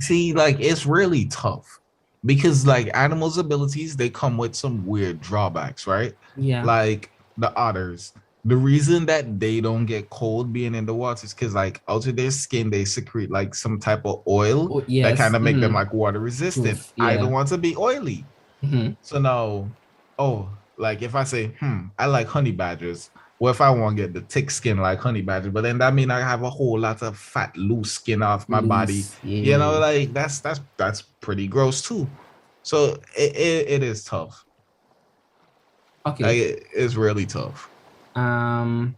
A: See, like it's really tough because like animals' abilities they come with some weird drawbacks, right?
B: yeah.
A: Like the otters. The reason that they don't get cold being in the water is because like out of their skin they secrete like some type of oil
B: Oh, yes.
A: that kind of make them like water resistant.
B: Oof,
A: I
B: yeah.
A: don't want to be oily.
B: Mhm.
A: So now, like if I say, I like honey badgers. What if I want to get the thick skin like honey badger? But then that means I have a whole lot of fat, loose skin off my body.
B: Loose, yeah.
A: You know, like that's pretty gross too. So it is tough.
B: Okay.
A: Like it's really tough.
B: I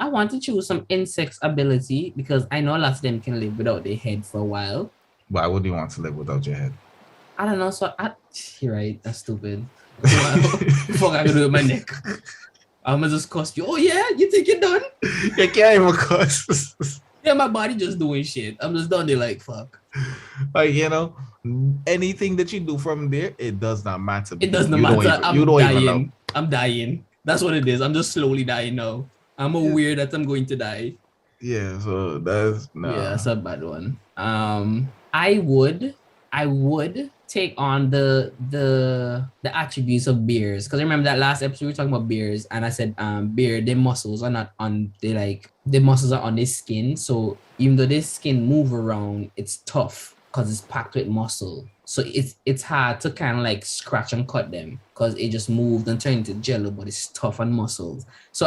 B: want to choose some insects ability because I know lots of them can live without their head for a while.
A: Why would you want to live without your head?
B: I don't know. So you're right. That's stupid. Fuck, I gonna do with my neck. I'm gonna just cost you. Oh yeah, you think you're done?
A: You can't even cuss.
B: Yeah, my body just doing shit. I'm just done there like fuck.
A: Like anything that you do from there, it does not matter.
B: It does not
A: You don't
B: matter.
A: even know.
B: I'm dying. That's what it is. I'm just slowly dying now. I'm aware that I'm going to die.
A: Yeah, so that's
B: Yeah, that's a bad one. I would take on the attributes of bears because I remember that last episode we were talking about bears and I said bear their muscles are not on their muscles are on their skin, so even though their skin move around, it's tough because it's packed with muscle, so it's hard to kind of like scratch and cut them because it just moved and turned into jello, but it's tough on muscles. So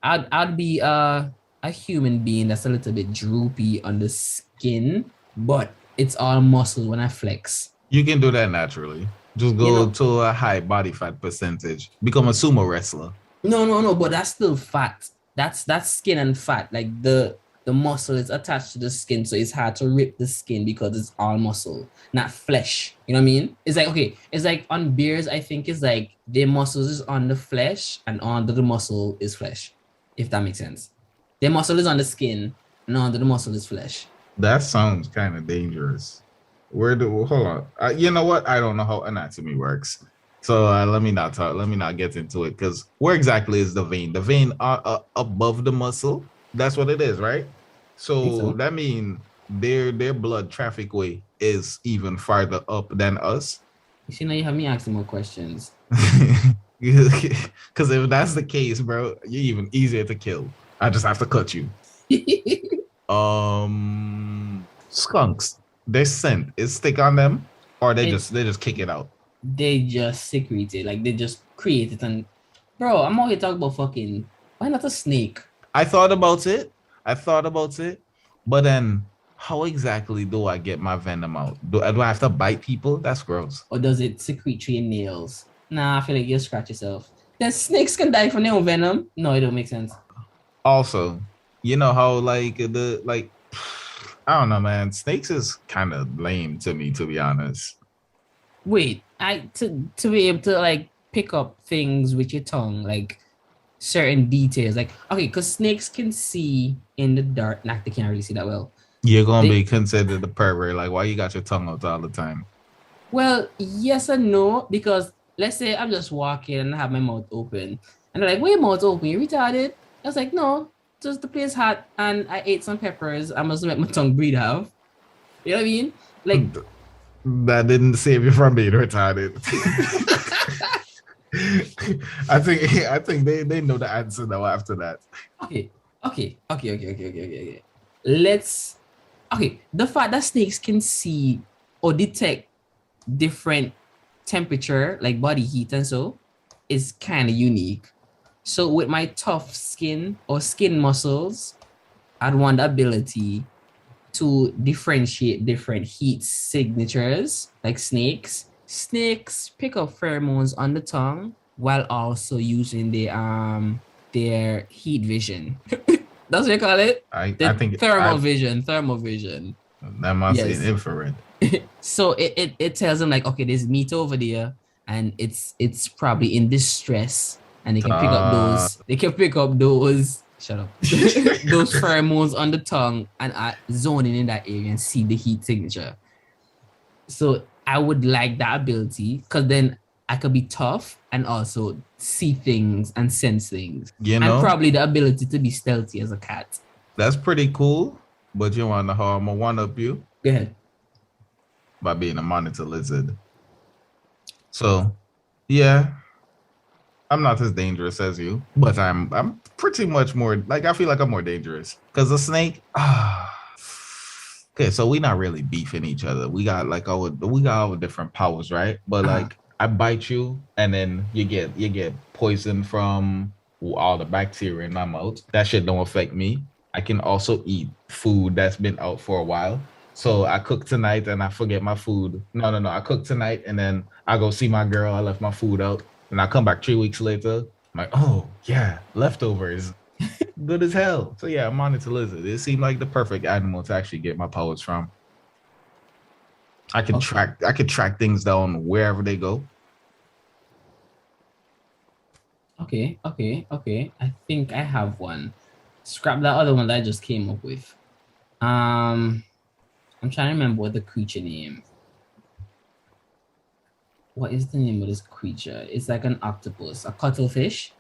B: I'd be a human being that's a little bit droopy on the skin, but it's all muscle when I flex.
A: You can do that naturally. Just
B: You
A: go
B: know,
A: to a high body fat percentage. Become a sumo wrestler.
B: no, but that's still fat. That's skin and fat. Like the muscle is attached to the skin, so it's hard to rip the skin because it's all muscle, not flesh. You know what I mean? It's like okay, it's like on bears, I think it's like the muscles is on the flesh and under the muscle is flesh, if that makes sense. The muscle is on the skin and under the muscle is flesh.
A: That sounds kind of dangerous. Where do hold on? You know what? I don't know how anatomy works. So let me not talk. Let me not get into it because where exactly is the vein? The vein above the muscle. That's what it is, right?
B: I think
A: So
B: so.
A: that means their blood traffic way is even farther up than us.
B: You see, now you have me asking more questions.
A: Because if that's the case, bro, you're even easier to kill. I just have to cut you. Skunks. Their scent is stick on them, or they just kick it out.
B: They just secrete it, like they just create it. And bro, I'm always talking about fucking. Why not a snake?
A: I thought about it. I thought about it, but then how exactly do I get my venom out? Do I have to bite people? That's gross.
B: Or does it secrete through your nails? Nah, I feel like you'll scratch yourself. Then snakes can die from their own venom. No, it don't make sense.
A: Also, you know how like I don't know, man. Snakes is kind of lame to me, to be honest.
B: Wait, to be able to like pick up things with your tongue, like certain details, like okay, because snakes can see in the dark. Like they can't really see that well.
A: You're gonna
B: They
A: be considered a pervert. Like, why you got your tongue out all the time?
B: well, yes and no, because let's say I'm just walking and I have my mouth open, and they're like, "Why your mouth open? You retarded?" I was like, "No, just the place hot, and I ate some peppers. I must make my tongue breathe out." You know what I mean? Like,
A: That didn't save you from being retarded. I think they know the answer now after that.
B: okay. Let's okay. The fact that snakes can see or detect different temperature, like body heat and so, is kind of unique. So with my tough skin or skin muscles, I'd want the ability to differentiate different heat signatures, like snakes. Snakes pick up pheromones on the tongue while also using their heat vision. That's what you call it?
A: I
B: The
A: think
B: thermal vision. Thermal vision.
A: that must be
B: Yes.
A: infrared.
B: So it tells them like, okay, there's meat over there, and it's probably in distress, and they can pick up those. They can pick up those. Shut up. Those pheromones on the tongue and zoning in that area and see the heat signature. So I would like that ability because then I could be tough and also see things and sense things.
A: You
B: And
A: know,
B: probably the ability to be stealthy as a cat.
A: that's pretty cool. But you wanna know how I'm gonna one up you
B: Go ahead.
A: by being a monitor lizard. So, yeah, I'm not as dangerous as you, but I'm pretty much more like I feel like I'm more dangerous because the snake. Okay, so we not really beefing each other. We got our different powers, right? But like I bite you, and then you get poison from all the bacteria in my mouth. That shit don't affect me. I can also eat food that's been out for a while. So I cook tonight and I forget my food. No. I cook tonight and then I go see my girl. I left my food out. And I come back 3 weeks later. I'm like, oh yeah, leftovers. Good as hell. So yeah, monitor lizard. It seemed like the perfect animal to actually get my powers from. I could track things down wherever they go.
B: Okay. I think I have one. Scrap that other one that I just came up with. I'm trying to remember what the creature name. What is the name of this creature? It's like an octopus, a cuttlefish.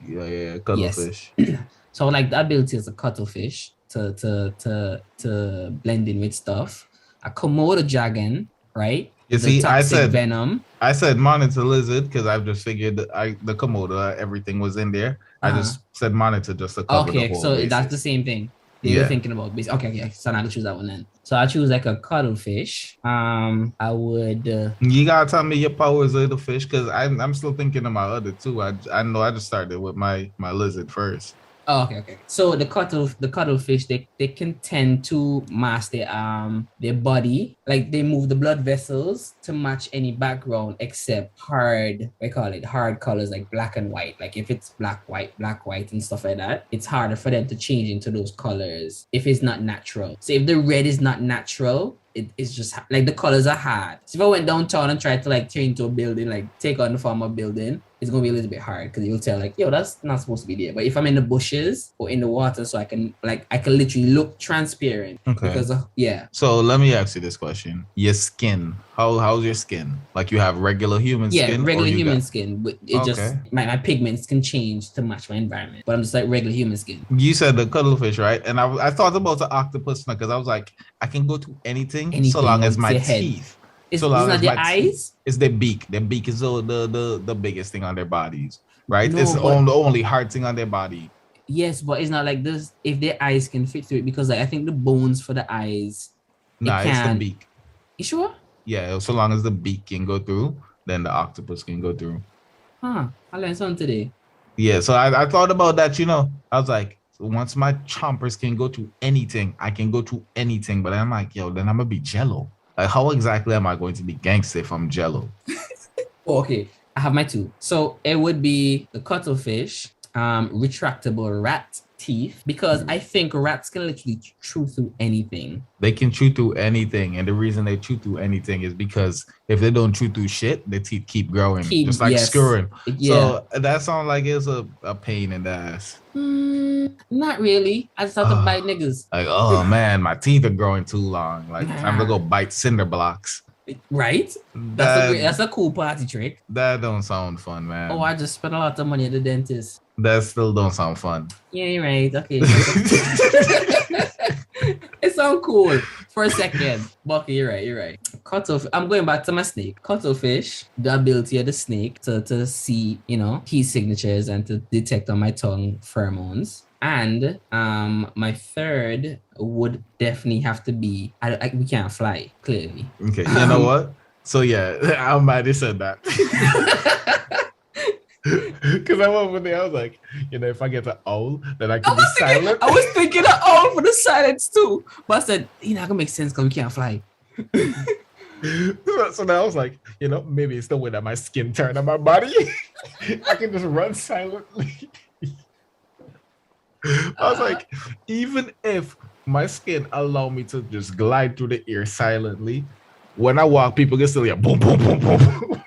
A: Yeah, cuttlefish.
B: Yes. So like the ability as a cuttlefish to blend in with stuff. A Komodo dragon, right?
A: You
B: The
A: see,
B: toxic venom.
A: I said monitor lizard because I've just figured the Komodo, everything was in there. I just said monitor just to cover the
B: Okay,
A: whole
B: so
A: basis.
B: that's the same thing. You were thinking about base. Okay. So now I choose that one then. So I choose like a cuttlefish. I would.
A: You gotta tell me your powers of the fish because I'm still thinking of my other two. I know I just started with my lizard first.
B: Oh, okay. So the cuttlefish, they can tend to mask their body, like they move the blood vessels to match any background except hard, we call it hard colors like black and white. Like if it's black, white, and stuff like that, it's harder for them to change into those colors if it's not natural. So if the red is not natural, it's just like the colors are hard. So if I went downtown and tried to like turn into a building, like take on the form of building, it's gonna be a little bit hard because you'll tell like, yo, that's not supposed to be there. But if I'm in the bushes or in the water, so I can literally look transparent.
A: Okay.
B: Because yeah.
A: So let me ask you this question: your skin, how's your skin? Like you have regular human skin?
B: Yeah, regular human skin, but it
A: Okay.
B: just my pigments can change to match my environment. But I'm just like regular human skin.
A: You said the cuttlefish, right? And I thought about the octopus because I was like, I can go to anything so long as
B: it's
A: my
B: your head.
A: teeth.
B: It's
A: So long
B: not
A: as
B: their
A: my
B: eyes.
A: It's their beak. Their beak is the biggest thing on their bodies, right?
B: No,
A: It's the
B: but-
A: only hard thing on their body.
B: Yes, but it's not like this. If their eyes can fit through it, because like I think the bones for the eyes.
A: Nah, it's the
B: can.
A: beak.
B: You sure?
A: Yeah, so long as the beak can go through, then the octopus can go through.
B: Huh? I learned something today.
A: Yeah, so I thought about that, I was like, once my chompers can go to anything, I can go to anything. But I'm like, yo, then I'm gonna be Jello. Like, how exactly am I going to be gangster if I'm Jello?
B: Oh, okay, I have my two. So it would be the cuttlefish, retractable rat teeth, because I think rats can literally chew through anything.
A: They can chew through anything, and the reason they chew through anything is because if they don't chew through shit, the teeth keep growing, just like
B: yes.
A: screwing.
B: Yeah.
A: So that sounds like it's a pain in the ass.
B: Not really. I just have to bite niggas.
A: Like, oh man, my teeth are growing too long. Like, time to go bite cinder blocks.
B: Right? That's a cool party trick.
A: That don't sound fun, man.
B: Oh, I just spent a lot of money at the dentist.
A: That still don't sound fun.
B: Yeah, you're right. Okay. It sounds cool for a second. Bucky, you're right. Cuttlefish. I'm going back to my snake. Cuttlefish, the ability of the snake to see, heat signatures and to detect on my tongue pheromones. And my third would definitely have to be we can't fly, clearly.
A: Okay, you know what? So yeah, I'm mad you said that. Because I went over there, I was like, if I get an owl, then I can be silent.
B: I was thinking of owl for the silence too. But I said, that can make sense because we can't fly.
A: So now I was like, maybe it's the way that my skin turned on my body. I can just run silently. I was like, even if my skin allow me to just glide through the air silently, when I walk, people can still hear boom, boom, boom, boom.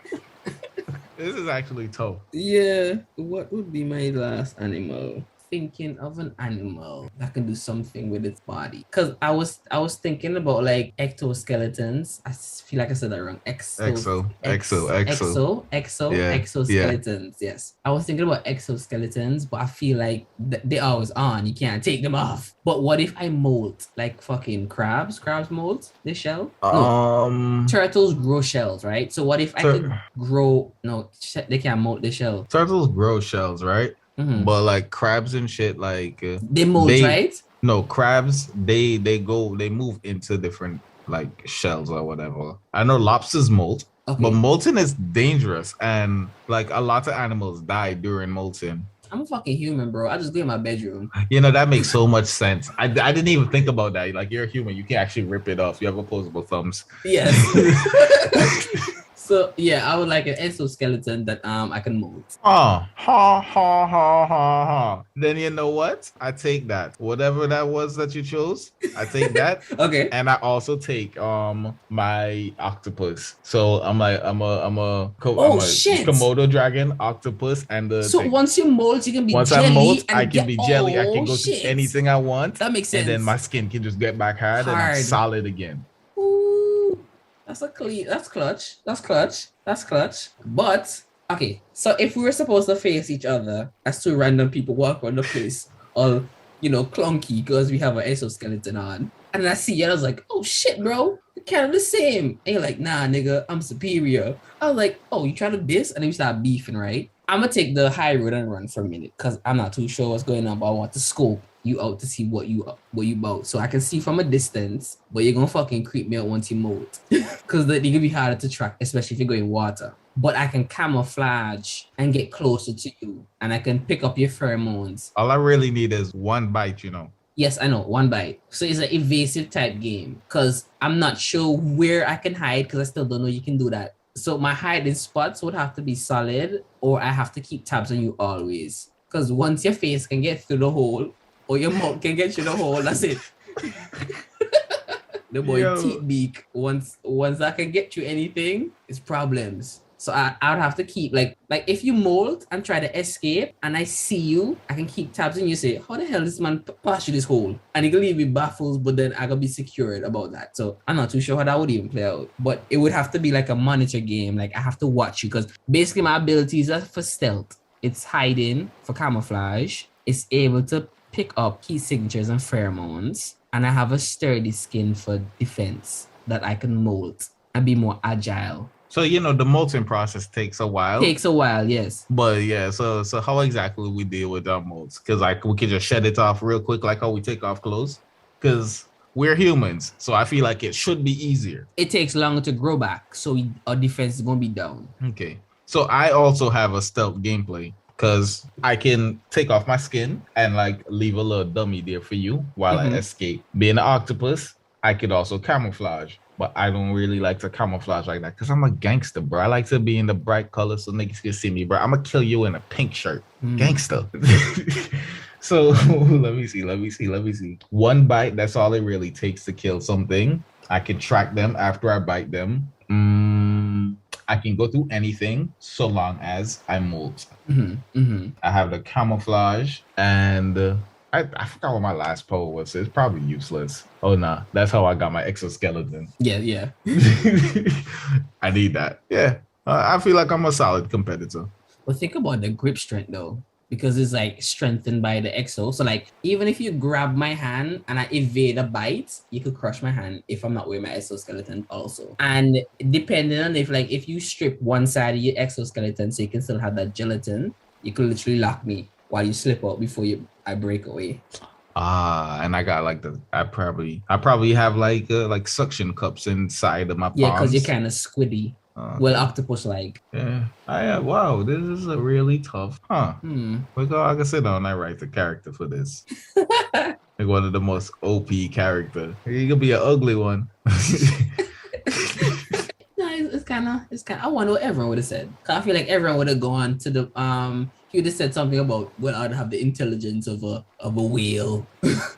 A: This is actually tough.
B: Yeah. What would be my last animal? Thinking of an animal that can do something with its body. Because I was thinking about like ectoskeletons. I feel like I said that wrong. Exoskeletons. Yes. I was thinking about exoskeletons, but I feel like they're always on. You can't take them off. But what if I molt like fucking crabs? Crabs molt their shell? No. Turtles grow shells, right? So what if I could grow? No, they can't molt their shell.
A: Turtles grow shells, right? Mm-hmm. But like crabs and shit, like
B: they molt, right?
A: No, crabs they move into different like shells or whatever. I know lobsters molt, but molting is dangerous, and like a lot of animals die during molting.
B: I'm a fucking human, bro. I just go in my bedroom.
A: That makes so much sense. I didn't even think about that. Like, you're a human, you can actually rip it off. You have opposable thumbs.
B: Yes. So yeah, I would like an exoskeleton that I can mold.
A: Then you know what? I take that. Whatever that was that you chose, I take that.
B: Okay.
A: And I also take my octopus. So I'm a Komodo dragon, octopus, and the.
B: So once you mold, you can be
A: once
B: jelly.
A: I mold,
B: and
A: I can be jelly. I can go
B: shit.
A: to anything I want.
B: That makes sense.
A: And then my skin can just get back hard. And I'm solid again.
B: That's clutch. That's clutch. But okay, so if we were supposed to face each other as two random people walk around the place, all clunky because we have an exoskeleton on, and I see you, and I was like, oh shit, bro, we're kind of the same. And you're like, nah, nigga, I'm superior. I was like, oh, you trying to diss? And then we start beefing, right? I'm gonna take the high road and run for a minute because I'm not too sure what's going on, but I want to scope you out to see what you about, so I can see from a distance. But you're gonna fucking creep me out once you mold, because they can be harder to track, especially if you go in water. but I can camouflage and get closer to you, and I can pick up your pheromones.
A: All I really need is one bite, you know.
B: Yes, I know, one bite. So it's an evasive type game because I'm not sure where I can hide because I still don't know you can do that. So my hiding spots would have to be solid, or I have to keep tabs on you always. Because once your face can get through the hole, or your mouth can get through the hole, that's it. The boy teeth beak. Once I can get you anything, it's problems. So I would have to keep like if you mold and try to escape and I see you, I can keep tabs on you, say, how the hell this man pass you this hole? And he can leave me baffles, but then I can be secured about that. So I'm not too sure how that would even play out. But it would have to be like a monitor game. Like I have to watch you because basically my abilities are for stealth. It's hiding for camouflage. It's able to pick up key signatures and pheromones. And I have a sturdy skin for defense that I can mold and be more agile.
A: So, you know, the molting process takes a while.
B: Takes a while, yes.
A: But yeah, so how exactly we deal with our molds? Because like we can just shed it off real quick, like how we take off clothes. Because we're humans, so I feel like it should be easier.
B: It takes longer to grow back, so our defense is gonna be down.
A: Okay. So I also have a stealth gameplay because I can take off my skin and like leave a little dummy there for you while I escape. Being an octopus, I could also camouflage. But I don't really like to camouflage like that because I'm a gangster, bro. I like to be in the bright colors so niggas can see me, bro. I'm gonna kill you in a pink shirt. Gangster. So let me see. One bite, that's all it really takes to kill something. I can track them after I bite them. I can go through anything so long as I mold. I have the camouflage and I forgot what my last poll was. It's probably useless. Oh, nah. That's how I got my exoskeleton.
B: Yeah.
A: I need that. Yeah. I feel like I'm a solid competitor.
B: Well, think about the grip strength, though. Because it's, like, strengthened by the exo. So, like, even if you grab my hand and I evade a bite, you could crush my hand if I'm not wearing my exoskeleton also. And depending on if you strip one side of your exoskeleton so you can still have that gelatin, you could literally lock me while you slip out before I break away.
A: And I got like I probably have like suction cups inside of my palms.
B: Yeah, because you're kind of squiddy. Octopus like.
A: Yeah. Wow, this is a really tough. I can sit down and write the character for this. Like one of the most OP character. He could be an ugly one.
B: No, it's kind of. I wonder what everyone would have said. Cause I feel like everyone would have gone to the He would have said something about, well, I'd have the intelligence of a whale,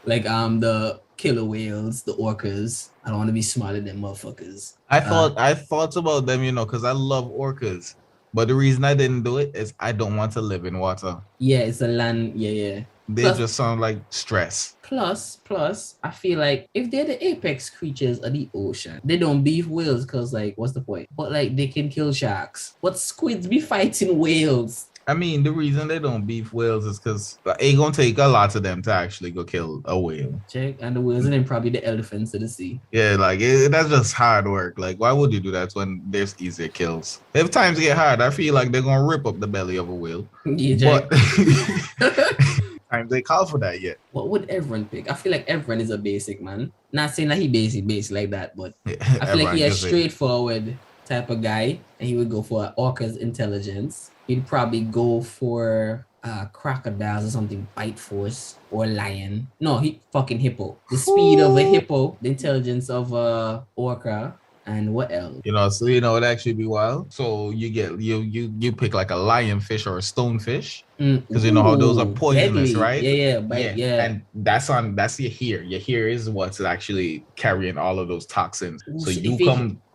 B: like the killer whales, the orcas. I don't want to be smarter than motherfuckers.
A: I thought about them, you know, because I love orcas. But the reason I didn't do it is I don't want to live in water.
B: Yeah, it's a land. Yeah.
A: They just sound like stress.
B: Plus, I feel like if they're the apex creatures of the ocean, they don't beef whales because, like, what's the point? But, like, they can kill sharks. But squids be fighting whales.
A: I mean, the reason they don't beef whales is because it's going to take a lot of them to actually go kill a whale.
B: Check. And the whales and then probably the elephants of the sea.
A: Yeah, like, that's just hard work. Like, why would you do that when there's easier kills? If times get hard, I feel like they're going to rip up the belly of a whale.
B: Yeah, Jack.
A: But times they call for that yet.
B: What would everyone pick? I feel like everyone is a basic, man. Not saying that he basic like that, but I feel like he's a straightforward type of guy, and he would go for orca's intelligence. He'd probably go for crocodiles or something, bite force, or lion. No, he fucking hippo. The speed of a hippo, the intelligence of a orca, and what else?
A: You know, so you know, it'd actually be wild. So you get you pick like a lionfish or a stonefish. Because you know how those are poisonous,
B: deadly.
A: right?
B: Yeah.
A: And that's your hair. Your hair is what's actually carrying all of those toxins.
B: Ooh,
A: so
B: shit,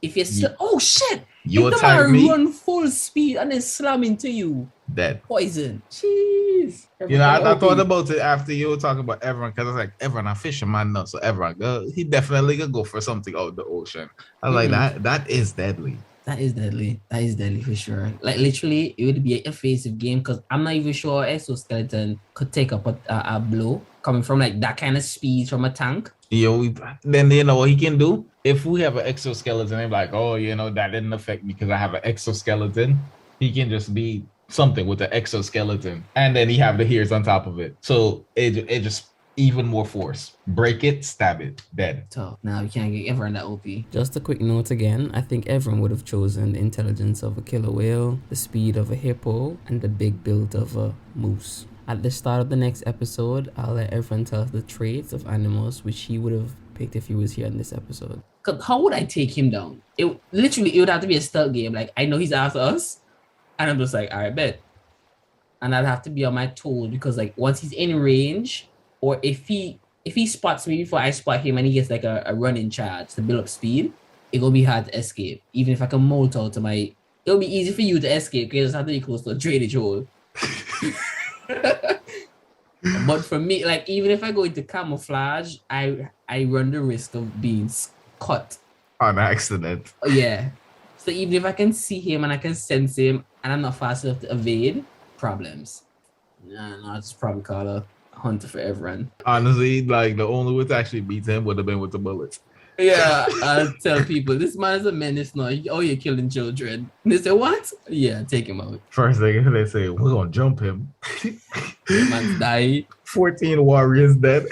A: if you
B: still, oh shit!
A: You
B: if
A: attack me,
B: run full speed and then slam into you.
A: Dead.
B: Poison. Jeez.
A: You know, I thought about it after you were talking about everyone, because I was like, everyone, a fisherman now, so everyone, he definitely could go for something out of the ocean. I was like, that is deadly.
B: That is deadly for sure. Like literally, it would be an offensive game because I'm not even sure exoskeleton could take up a blow coming from like that kind of speed from a tank.
A: Then you know what he can do? If we have an exoskeleton, they're like, oh, you know, that didn't affect me because I have an exoskeleton. He can just be something with the exoskeleton, and then he have the hairs on top of it. So it just even more force. Break it, stab it, dead.
B: Tough. Now you can't get everyone that OP.
D: Just a quick note again, I think everyone would have chosen the intelligence of a killer whale, the speed of a hippo, and the big build of a moose. At the start of the next episode, I'll let everyone tell us the traits of animals which he would have picked if he was here in this episode.
B: Cause how would I take him down? It would have to be a stealth game. Like I know he's after us, and I'm just like, all right, bet. And I'd have to be on my toes because like once he's in range, or if he spots me before I spot him and he gets like a running charge to build up speed, it gonna be hard to escape. Even if I can molt out to my, it'll be easy for you to escape because it's have to be close to a drainage hole. But for me, like even if I go into camouflage, I run the risk of being caught
A: on accident.
B: Yeah. So even if I can see him and I can sense him and I'm not fast enough to evade, problems. Yeah, no, it's probably call a hunter for everyone.
A: Honestly, like the only way to actually beat him would have been with the bullets.
B: Yeah, I tell people this man is a menace now. Oh, you're killing children. And they say, what? Yeah, take him out.
A: First thing they say, we're gonna jump him.
B: Man's died.
A: 14 warriors dead.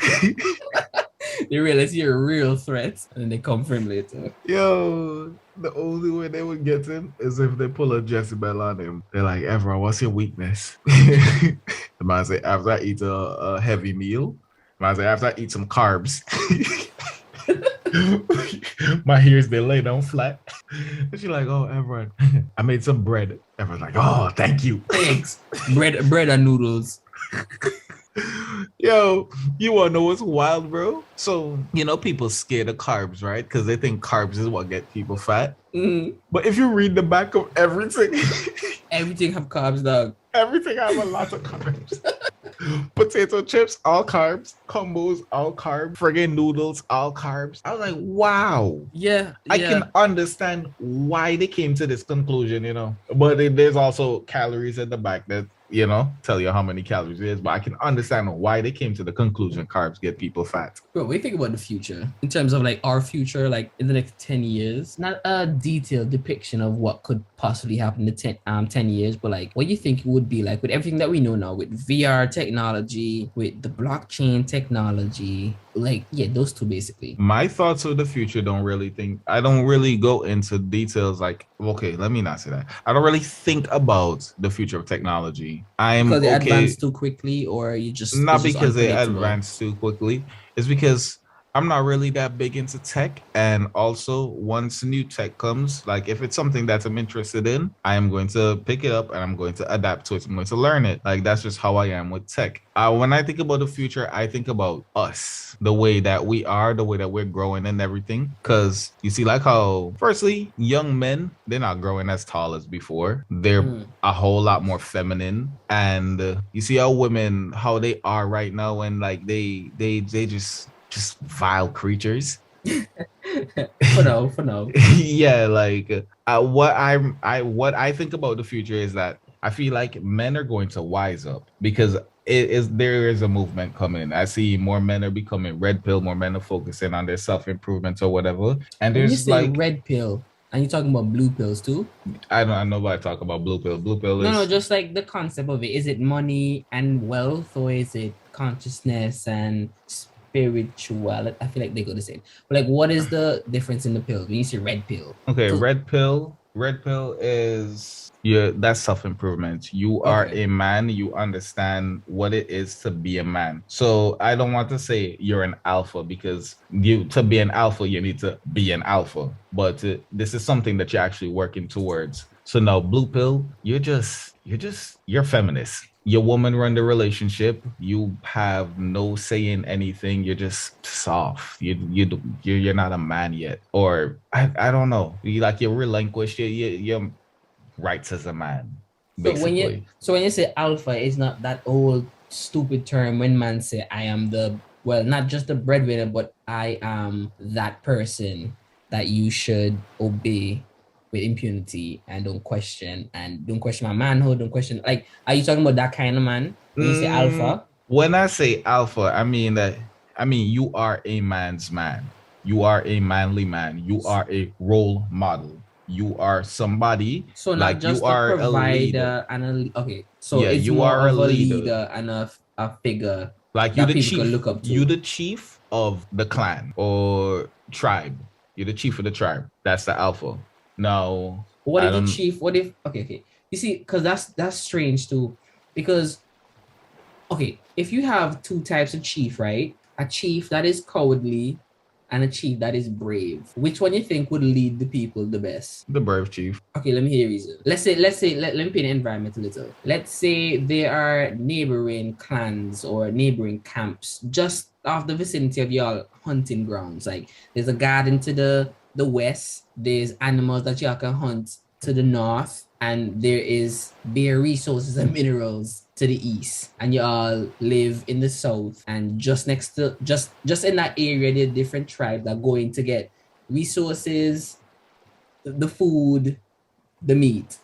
B: They realize you're a real threat, and then they come for him later.
A: Yo, the only way they would get him is if they pull a Jezebel on him. They're like, everyone, what's your weakness? The man say, after I eat a heavy meal, the man say, after I eat some carbs. My ears, they lay down flat. And she's like, oh, everyone, I made some bread. Everyone's like, oh, thank you.
B: Thanks. Bread and noodles.
A: Yo, you wanna know what's wild, bro? So, you know, people scared of carbs, right? Because they think carbs is what get people fat.
B: Mm.
A: But if you read the back of everything,
B: everything have carbs, dog.
A: Everything have a lot of carbs. Potato chips, all carbs. Combos, all carbs. Friggin' noodles, all carbs. I was like, wow.
B: Yeah.
A: I can understand why they came to this conclusion, you know. But there's also calories at the back that, you know, tell you how many calories it is. But I can understand why they came to the conclusion carbs get people fat.
B: Bro, we think about the future in terms of like our future, like in the next 10 years. Not a detailed depiction of what could possibly happen in 10 years, but like what you think it would be like with everything that we know now, with VR technology, with the blockchain technology, like, yeah, those two basically.
A: My thoughts of the future I don't really go into details like, okay, let me not say that. I don't really think about the future of technology.
B: Because they advance too quickly, or you just...
A: Not because they advance too quickly. It's because I'm not really that big into tech. And also, once new tech comes, like if it's something that I'm interested in, I am going to pick it up and I'm going to adapt to it. I'm going to learn it. Like that's just how I am with tech. When I think about the future, I think about us, the way that we are, the way that we're growing and everything. Because you see, like how, firstly, young men, they're not growing as tall as before. They're a whole lot more feminine. And you see how women, how they are right now, and like they just vile creatures.
B: For now.
A: Yeah, like what I think about the future is that I feel like men are going to wise up because there is a movement coming. I see more men are becoming red pill, more men are focusing on their self-improvement or whatever. And there's
B: when you say
A: like
B: red pill, and you're talking about blue pills too?
A: I know why I talk about blue pill. Blue pill is
B: no, just like the concept of it. Is it money and wealth, or is it consciousness and spirituality? I feel like they go the same. But like, what is the difference in the pills when you say red pill?
A: Okay, red pill is that's self-improvement. You are a man, you understand what it is to be a man. So I don't want to say you're an alpha, because to be an alpha you need to be an alpha, but this is something that you're actually working towards. So now blue pill, you're feminist. Your woman run the relationship. You have no say in anything. You're just soft. You're not a man yet, or I don't know. You relinquish your rights as a man. Basically.
B: So when you say alpha, it's not that old stupid term when man say I am not just the breadwinner, but I am that person that you should obey with impunity and don't question my manhood, don't question, like, are you talking about that kind of man when you say alpha?
A: When I say alpha, I mean you are a man's man. You are a manly man. You are a role model. You are somebody.
B: So not
A: like
B: just
A: you are
B: a provider and so yeah,
A: you are a leader
B: and a figure
A: Like
B: that people can look up to.
A: You the chief of the clan or tribe. You're the chief of the tribe. That's the alpha. No.
B: What if the chief? What if? Okay. You see, because that's strange too, because okay, if you have two types of chief, right? A chief that is cowardly and a chief that is brave. Which one you think would lead the people the best?
A: The brave chief.
B: Okay, let me hear your reason. Let me paint the environment a little. Let's say there are neighboring clans or neighboring camps just off the vicinity of your hunting grounds. Like there's a garden to the west, there's animals that y'all can hunt to the north, and there is bare resources and minerals to the east, and y'all live in the south, and just next to just in that area there are different tribes that go in to get resources, the food, the meat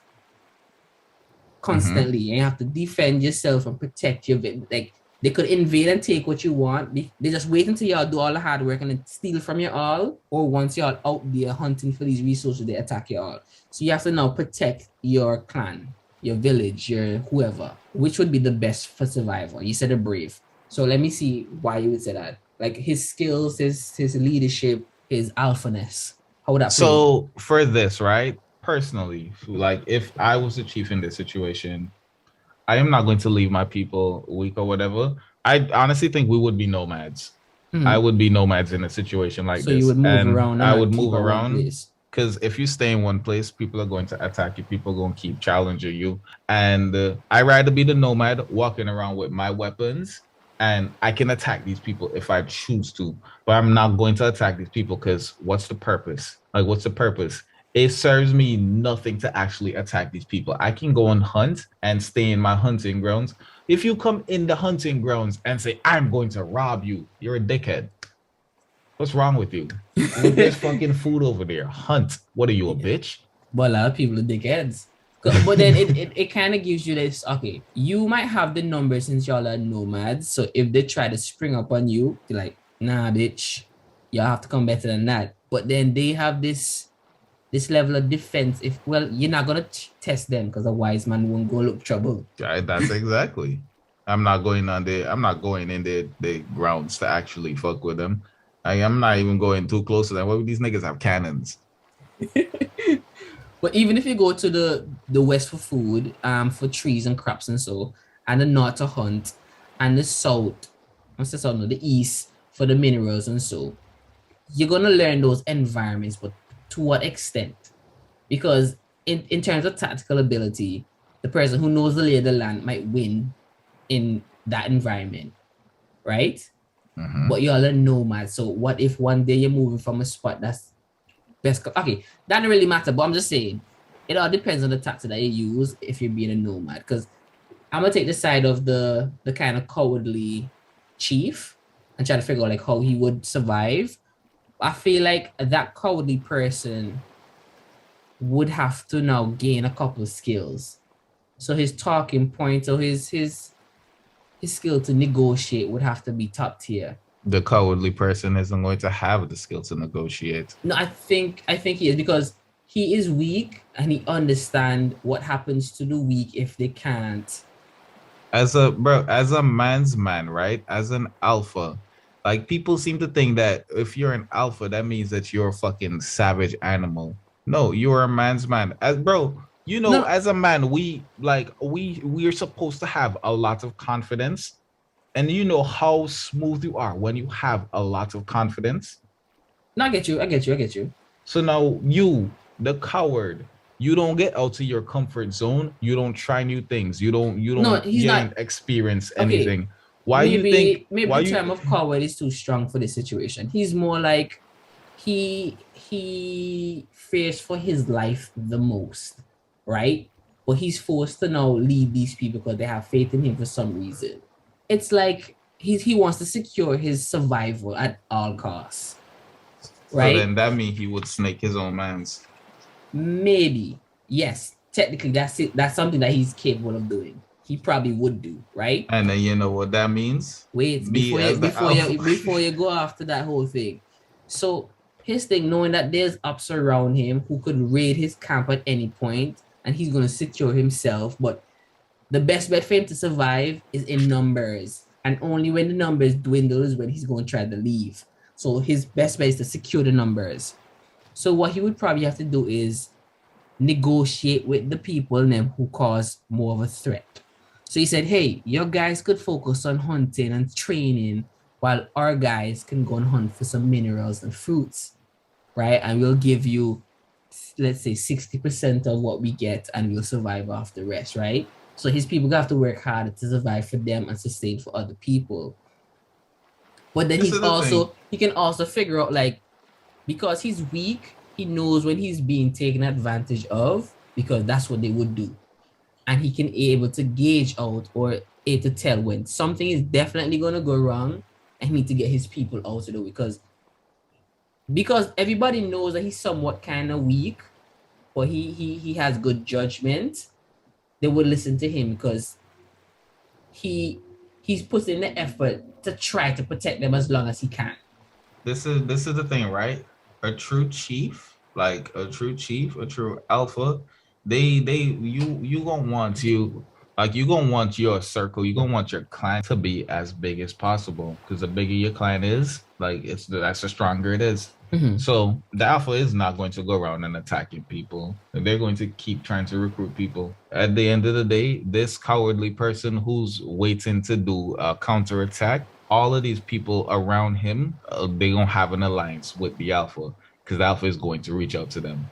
B: constantly. And you have to defend yourself and protect your like they could invade and take what you want. They just wait until y'all do all the hard work and then steal from you all, or once y'all out there hunting for these resources, they attack you all. So you have to now protect your clan, your village, your whoever. Which would be the best for survival? You said a brave. So let me see why you would say that. Like his skills, his leadership, his alphaness. How would that
A: So for this, right? Personally, like if I was the chief in this situation, I am not going to leave my people weak or whatever. I honestly think we would be nomads. I would be nomads in a situation like this.
B: So you would move around.
A: I would move around because if you stay in one place, people are going to attack you. People are going to keep challenging you. And I'd rather be the nomad walking around with my weapons, and I can attack these people if I choose to. But I'm not going to attack these people because what's the purpose? Like, what's the purpose? It serves me nothing to actually attack these people. I can go and hunt and stay in my hunting grounds. If you come in the hunting grounds and say, I'm going to rob you, you're a dickhead. What's wrong with you? There's fucking food over there. Hunt. What are you, a bitch?
B: But a lot of people are dickheads. But then it kind of gives you this, okay, you might have the numbers since y'all are nomads. So if they try to spring up on you, you're like, nah, bitch, y'all have to come better than that. But then they have this level of defense. If you're not gonna test them because a wise man won't go look trouble.
A: Yeah, that's exactly. I'm not going in their grounds to actually fuck with them. I'm not even going too close to them. What would these niggas have cannons?
B: But even if you go to the west for food, for trees and crops and so, and the north to hunt, and the south, the east for the minerals and so, you're gonna learn those environments, but to what extent? Because in terms of tactical ability, the person who knows the lay of the land might win in that environment, right? But you're a nomad. So what if one day you're moving from a spot that's best? Okay, that don't really matter. But I'm just saying, it all depends on the tactic that you use if you're being a nomad. Because I'm gonna take the side of the kind of cowardly chief and try to figure out like how he would survive. I feel like that cowardly person would have to now gain a couple of skills. So his talking point or his skill to negotiate would have to be top tier.
A: The cowardly person isn't going to have the skill to negotiate.
B: No, I think he is, because he is weak and he understands what happens to the weak if they can't.
A: As a man's man, right? As an alpha. Like, people seem to think that if you're an alpha, that means that you're a fucking savage animal. No, you're a man's man. As a man, we're supposed to have a lot of confidence. And you know how smooth you are when you have a lot of confidence.
B: No, I get you.
A: So now you, the coward, you don't get out of your comfort zone. You don't try new things. You don't experience anything.
B: Okay. Maybe the term of coward is too strong for this situation. He's more like he fears for his life the most, right? But he's forced to now lead these people because they have faith in him for some reason. It's like he wants to secure his survival at all costs, right?
A: So then that means he would snake his own mans.
B: Maybe, yes. Technically, that's it. That's something that he's capable of doing. He probably would do, right?
A: And then you know what that means?
B: Wait, before you go after that whole thing. So his thing, knowing that there's ups around him who could raid his camp at any point, and he's gonna secure himself, but the best bet for him to survive is in numbers. And only when the numbers dwindle is when he's going to try to leave. So his best bet is to secure the numbers. So what he would probably have to do is negotiate with the people and them who cause more of a threat. So he said, hey, your guys could focus on hunting and training while our guys can go and hunt for some minerals and fruits, right? And we'll give you, let's say, 60% of what we get and we'll survive off the rest, right? So his people have to work harder to survive for them and sustain for other people. But then he can also figure out, like, because he's weak, he knows when he's being taken advantage of, because that's what they would do. And he can be able to gauge out or to tell when something is definitely going to go wrong and he need to get his people out of the way. Because everybody knows that he's somewhat kind of weak, but he has good judgment. They would listen to him because he's put in the effort to try to protect them as long as he can.
A: This is the thing, right? A true chief, a true alpha, you gonna want your circle, you gonna want your client to be as big as possible, because the bigger your client is, that's the stronger it is.
B: Mm-hmm.
A: So the alpha is not going to go around and attacking people. They're going to keep trying to recruit people. At the end of the day, this cowardly person who's waiting to do a counterattack, all of these people around him, they don't have an alliance with the alpha, because the alpha is going to reach out to them.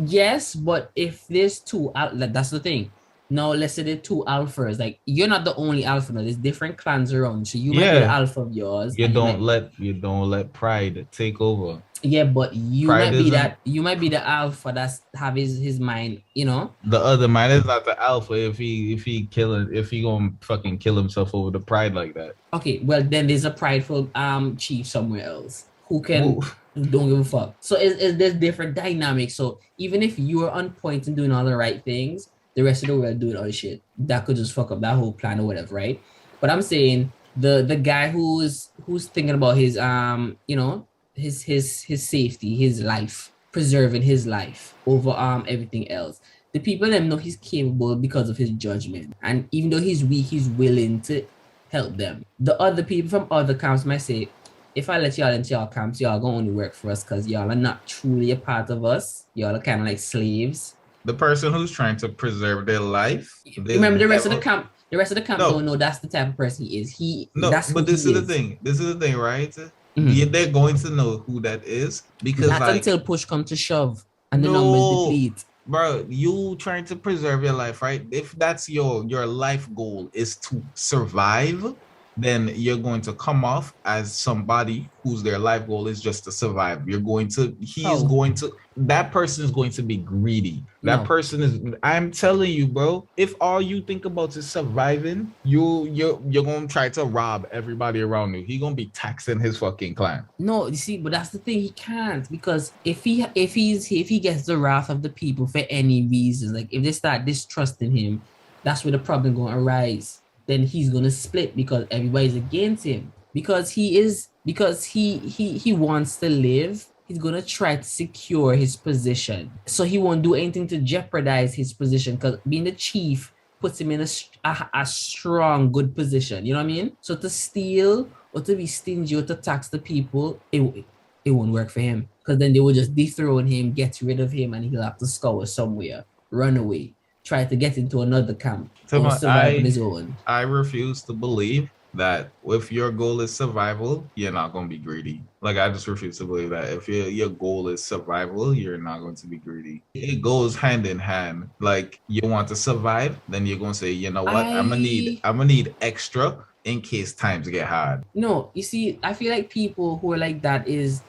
B: Yes, but if there's two, that's the thing. Now, let's say the two alphas, like, you're not the only alpha. No, there's different clans around, so you might be the alpha of yours.
A: You don't let pride take over.
B: Yeah, but you might be the alpha that's have his mind, you know.
A: The other man is not the alpha if he gonna fucking kill himself over the pride like that.
B: Okay, well then there's a prideful chief somewhere else who can don't give a fuck. So there's different dynamics. So even if you're on point and doing all the right things, the rest of the world doing other shit, that could just fuck up that whole plan or whatever, right? But I'm saying the guy who's thinking about his his safety, his life, preserving his life over everything else. The people them know he's capable because of his judgment, and even though he's weak, he's willing to help them. The other people from other camps might say, if I let y'all into y'all camps, y'all gonna only work for us because y'all are not truly a part of us. Y'all are kind of like slaves.
A: The person who's trying to preserve their life.
B: Remember, the rest of the camp don't know that's the type of person he is.
A: This is the thing, right? Mm-hmm. They're going to know who that is, because
B: not until push comes to shove and the numbers deplete.
A: Bro, you trying to preserve your life, right? If that's your life goal is to survive, then you're going to come off as somebody whose their life goal is just to survive. That person is going to be greedy. That person is, I'm telling you, bro, if all you think about is surviving, you're going to try to rob everybody around you. He's going to be taxing his fucking clan.
B: No, you see, but that's the thing, he can't, because if he gets the wrath of the people for any reason, like if they start distrusting him, that's where the problem going to arise. Then he's gonna split because everybody's against him. Because he wants to live, he's gonna try to secure his position. So he won't do anything to jeopardize his position, because being the chief puts him in a strong, good position. You know what I mean? So to steal or to be stingy or to tax the people, it won't work for him. Because then they will just dethrone him, get rid of him, and he'll have to scour somewhere, run away, try to get into another camp, or survive on his own.
A: I refuse to believe that if your goal is survival, you're not going to be greedy. Like, I just refuse to believe that. If your goal is survival, you're not going to be greedy. It goes hand in hand. Like, you want to survive, then you're going to say, you know what, I'm gonna need extra in case times get hard.
B: No, you see, I feel like people who are like that is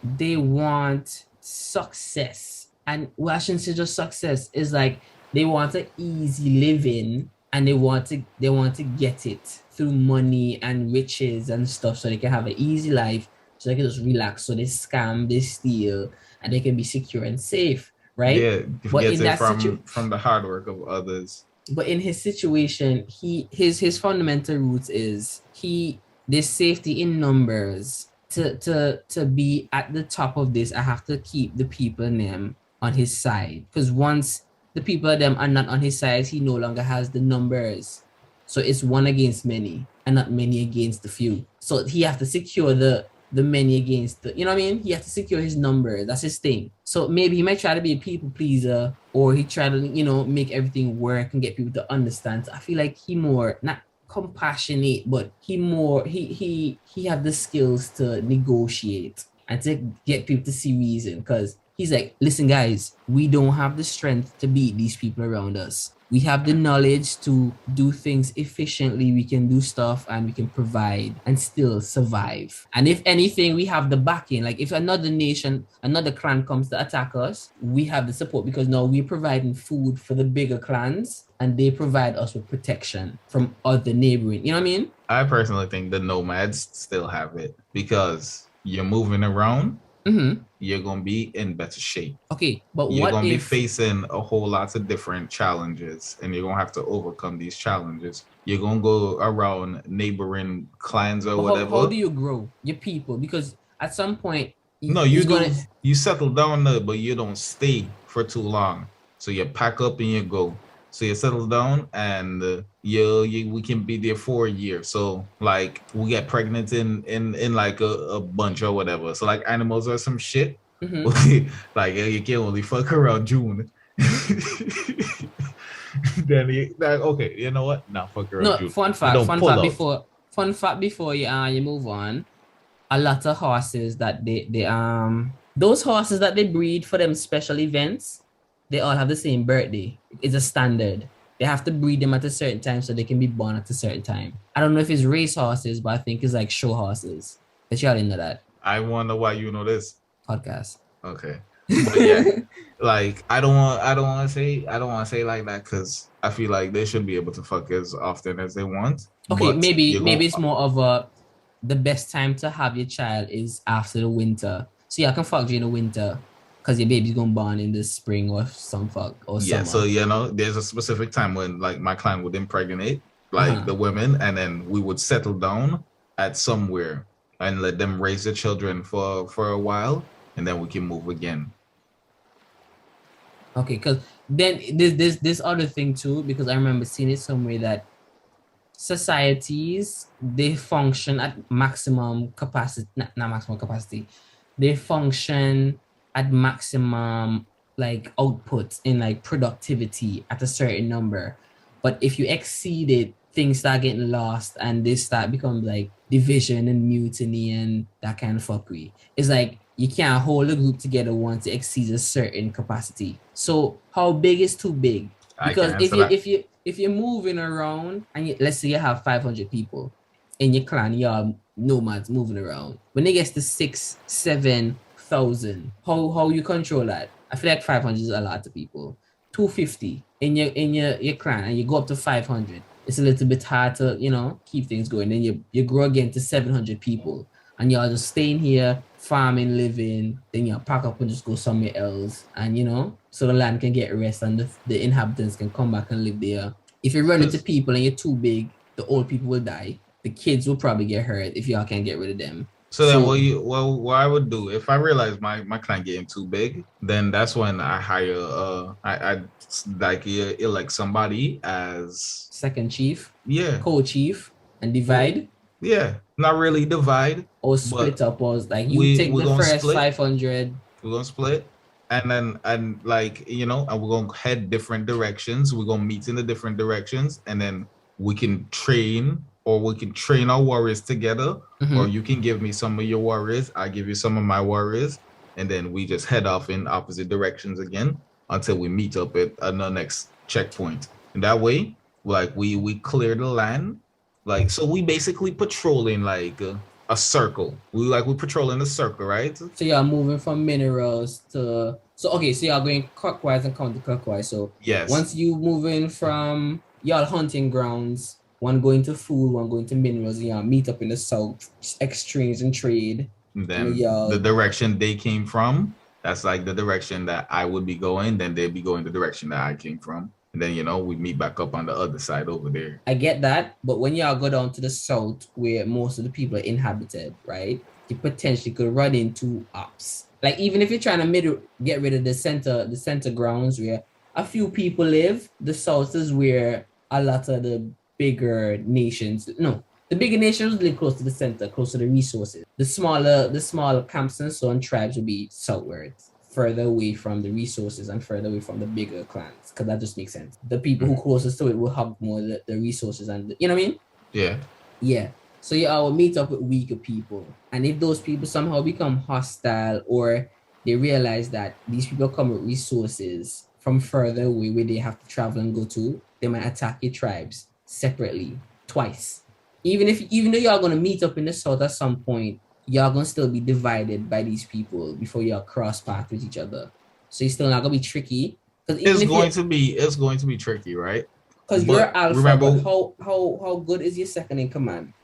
B: they want success. And well, I shouldn't say just success. Is like, they want an easy living, and they want to get it through money and riches and stuff, so they can have an easy life, so they can just relax. So they scam, they steal, and they can be secure and safe, right?
A: Yeah, but in that from the hard work of others.
B: But in his situation, his fundamental roots is there's safety in numbers. To be at the top of this, I have to keep the people in them on his side, because once the people of them are not on his side, he no longer has the numbers. So it's one against many. and not many against the few. So he have to secure the many against the, you know what I mean? He has to secure his number. That's his thing. So maybe he might try to be a people pleaser, or he try to, you know, make everything work and get people to understand. So I feel like he more not compassionate, but he have the skills to negotiate and to get people to see reason. Because he's like, listen, guys, we don't have the strength to beat these people around us. We have the knowledge to do things efficiently. We can do stuff and we can provide and still survive. And if anything, we have the backing. Like if another nation, another clan comes to attack us, we have the support because now we're providing food for the bigger clans and they provide us with protection from other neighboring. You know what I mean?
A: I personally think the nomads still have it because you're moving around.
B: Mm-hmm.
A: You're gonna be in better shape.
B: Okay, but
A: you're
B: what
A: gonna
B: if...
A: be facing a whole lot of different challenges, and you're gonna have to overcome these challenges. You're gonna go around neighboring clans or whatever.
B: How do you grow your people? Because at some point,
A: you settle down there, but you don't stay for too long. So you pack up and you go. So you settle down, and we can be there for a year. So like we get pregnant in like a bunch or whatever. So like animals or some shit. Mm-hmm. Like you can only fuck around June. Then okay, you know what? Now fuck around June.
B: Fun fact before you move on. A lot of horses that they those horses that they breed for them special events, they all have the same birthday. It's a standard. They have to breed them at a certain time so they can be born at a certain time. I don't know if it's race horses, but I think it's like show horses. But y'all didn't know that.
A: I wonder why you know this.
B: Podcast.
A: Okay. But yeah, like I don't want to say like that because I feel like they should be able to fuck as often as they want.
B: Okay, maybe it's more of the best time to have your child is after the winter. So I can fuck during the winter. Because your baby's gonna born in the spring or some fuck or summer.
A: Yeah, so you know, there's a specific time when like my clan would impregnate like the women, and then we would settle down at somewhere and let them raise the children for a while, and then we can move again.
B: Okay, because then there's this other thing too, because I remember seeing it somewhere that societies, they function at maximum capacity, not maximum capacity, they function at maximum like output in like productivity at a certain number. But if you exceed it, things start getting lost and they start becoming like division and mutiny and that kind of fuckery. It's like you can't hold a group together once it exceeds a certain capacity. So how big is too big? Because if you're moving around and let's say you have 500 people in your clan, you are nomads moving around. When it gets to 6,000-7,000, how you control that? I feel like 500 is a lot of people. 250 in your clan and you go up to 500. It's a little bit hard to, you know, keep things going. Then you grow again to 700 people and y'all just staying here, farming, living, then you pack up and just go somewhere else. And, you know, so the land can get rest and the inhabitants can come back and live there. If you run into people and you're too big, the old people will die. The kids will probably get hurt if y'all can't get rid of them.
A: So then what I would do if I realize my clan getting too big, then that's when I hire I like elect somebody as
B: second chief,
A: co-chief,
B: and divide.
A: Yeah, not really divide
B: or split up, or like you take the first split. 500.
A: We're gonna split, and like, you know, and we're gonna head different directions. We're gonna meet in the different directions, and then we can train. Or we can train our warriors together, or you can give me some of your warriors, I give you some of my warriors, and then we just head off in opposite directions again until we meet up at the next checkpoint. And that way, like we clear the land, like, so we basically patrolling like a circle. We're patrolling a circle, right?
B: So you're moving from minerals to so you're going clockwise and counterclockwise. So
A: yes,
B: once you moving from your hunting grounds. One going to food, one going to minerals, meet up in the south, exchange and trade.
A: And then the direction they came from, that's like the direction that I would be going, then they'd be going the direction that I came from. And then, you know, we meet back up on the other side over there.
B: I get that, but when y'all go down to the south where most of the people are inhabited, right, you potentially could run into ops. Like even if you're trying to get rid of the center grounds where a few people live, the south is where a lot of the bigger nations, The bigger nations live close to the center, close to the resources. The smaller camps and so on tribes will be southwards, further away from the resources and further away from the bigger clans, because that just makes sense. The people who closest to it will have more the resources and you know what I mean?
A: Yeah.
B: Yeah. So you will meet up with weaker people. And if those people somehow become hostile or they realize that these people come with resources from further away where they have to travel and go to, they might attack your tribes separately twice. Even though y'all gonna meet up in the south at some point, y'all gonna still be divided by these people before y'all cross paths with each other. So it's still not gonna be tricky.
A: It's going to be tricky, right?
B: Because you're alpha,
A: remember,
B: but how good is your second in command?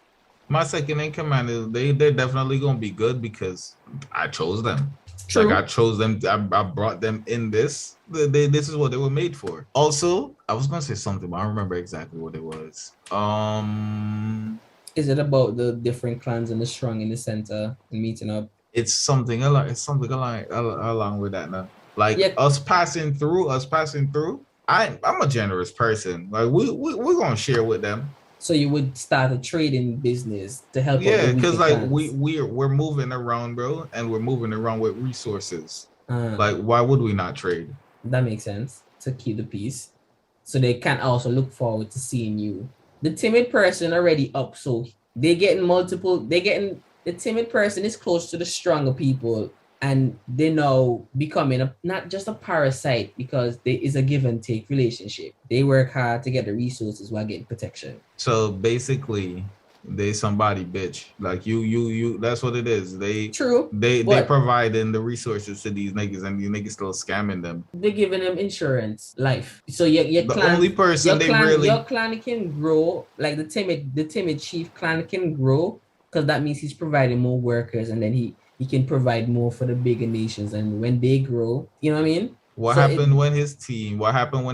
A: My second in command is they're definitely gonna be good because I chose them.
B: True.
A: Like I chose them. I brought them in this. This is what they were made for. Also, I was gonna say something, but I don't remember exactly what it was.
B: Is it about the different clans and the strong in the center and meeting up?
A: It's something along with that now. Like us passing through. I'm a generous person. Like we're gonna share with them.
B: So you would start a trading business to help.
A: Yeah, because like we're moving around, bro, and we're moving around with resources. Like why would we not trade?
B: That makes sense to keep the peace. So they can also look forward to seeing you. The timid person already up, so the timid person is close to the stronger people, and they now becoming not just a parasite because there is a give and take relationship. They work hard to get the resources while getting protection.
A: So basically, they somebody bitch. Like you. That's what it is. They providing the resources to these niggas, and these niggas still scamming them.
B: They're giving them insurance, life. So your clan,
A: only person
B: your clan can grow. Like the timid chief clan can grow because that means he's providing more workers, and then he can provide more for the bigger nations. And when they grow, you know what I mean?
A: What happened when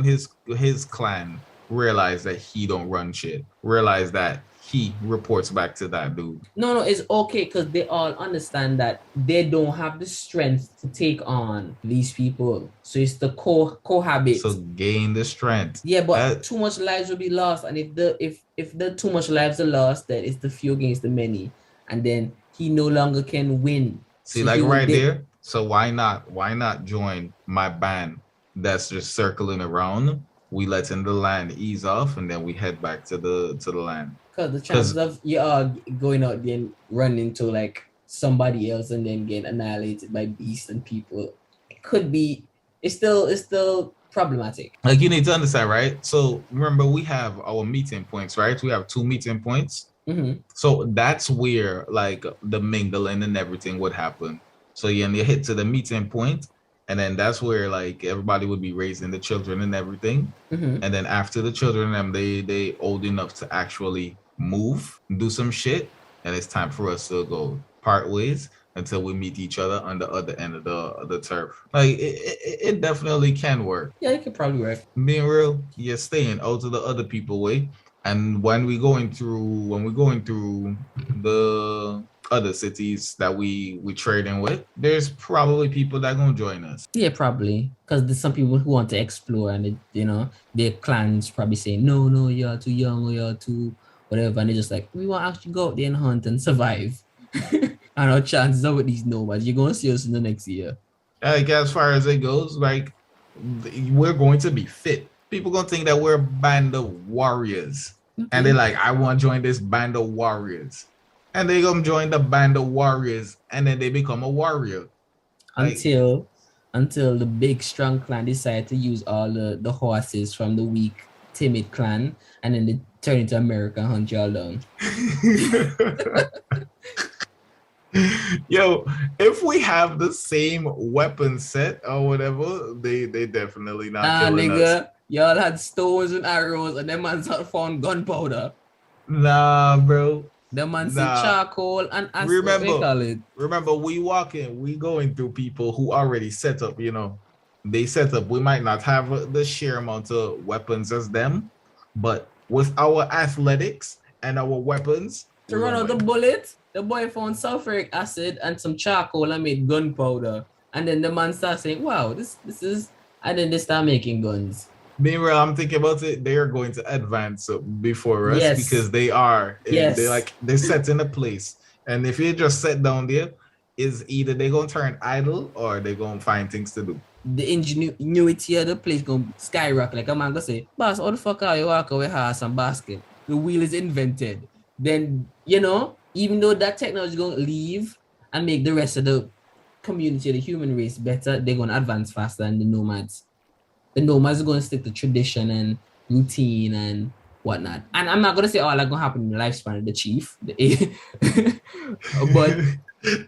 A: his clan realized that he don't run shit? Realized that he reports back to that dude.
B: No, it's okay because they all understand that they don't have the strength to take on these people. So it's the cohabit.
A: So gain the strength.
B: Yeah, but too much lives will be lost. And if the too much lives are lost, then it's the few against the many. And then he no longer can win.
A: See, so like right there. So why not join my band that's just circling around? We letting the land ease off, and then we head back to the land. Because
B: the chances of you are going out there and running into like somebody else and then getting annihilated by beasts and people, it's still problematic.
A: Like you need to understand, right? So remember, we have our meeting points, right? We have 2 meeting points.
B: Mm-hmm.
A: So that's where like the mingling and everything would happen. So you hit to the meeting point, and then that's where like everybody would be raising the children and everything.
B: Mm-hmm. And
A: then after the children, they old enough to actually move, do some shit, and it's time for us to go part ways until we meet each other on the other end of the turf. Like it definitely can work.
B: Yeah, it could probably work.
A: Being real, you're staying out of the other people way. And when we're going through the other cities that we trading with, there's probably people that gonna join us.
B: Yeah, probably, because there's some people who want to explore, and their clans probably say no, you're too young or you're too whatever, and they're just like, we want to actually go out there and hunt and survive. And our chances are with these nomads, you're gonna see us in the next year.
A: Like as far as it goes, like we're going to be fit. People gonna think that we're a band of warriors. Mm-hmm. And they're like, I want to join this band of warriors. And they gonna join the band of warriors, and then they become a warrior.
B: Until the big strong clan decide to use all the horses from the weak timid clan, and then they turn into America and hunt y'all down.
A: Yo, if we have the same weapon set or whatever, they definitely not killing us.
B: Y'all had stones and arrows, and them man found gunpowder.
A: Nah, bro.
B: The man said charcoal and acid.
A: Remember, we going through people who already set up, They set up. We might not have the sheer amount of weapons as them, but with our athletics and our weapons.
B: To run out the bullet, the boy found sulfuric acid and some charcoal and made gunpowder. And then the man started saying, wow, this is... And then they start making guns.
A: being real, I'm thinking about it. They are going to advance before us
B: Yes.
A: because they are.
B: Yes.
A: They're set in a place, and if you just sit down there, is either they gonna turn idle or they gonna find things to do.
B: The ingenuity of the place gonna skyrocket. Like a man gonna say, boss, how the fuck are you walk away horse and basket? The wheel is invented. Then, you know, even though that technology is gonna leave and make the rest of the community, the human race better, they're gonna advance faster than the nomads. The nomads are gonna stick to tradition and routine and whatnot. And I'm not gonna say all that's gonna happen in the lifespan of the chief. But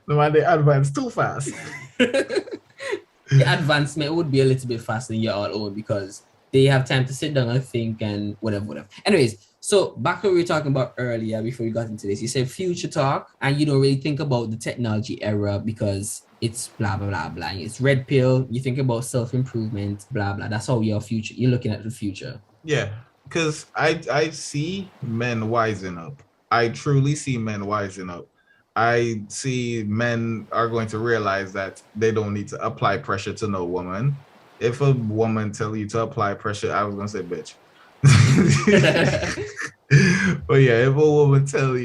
A: no man, they advance too fast.
B: the advancement would be a little bit faster than your all own because they have time to sit down and think and whatever. Anyways, so back to what we were talking about earlier before we got into this. You said future talk and you don't really think about the technology era because it's blah, blah, blah, blah. It's red pill. You think about self-improvement, blah, blah. That's how you're looking at the future.
A: Yeah, because I see men wising up. I truly see men wising up. I see men are going to realize that they don't need to apply pressure to no woman. If a woman tell you to apply pressure, I was gonna say bitch. But yeah, if a woman tell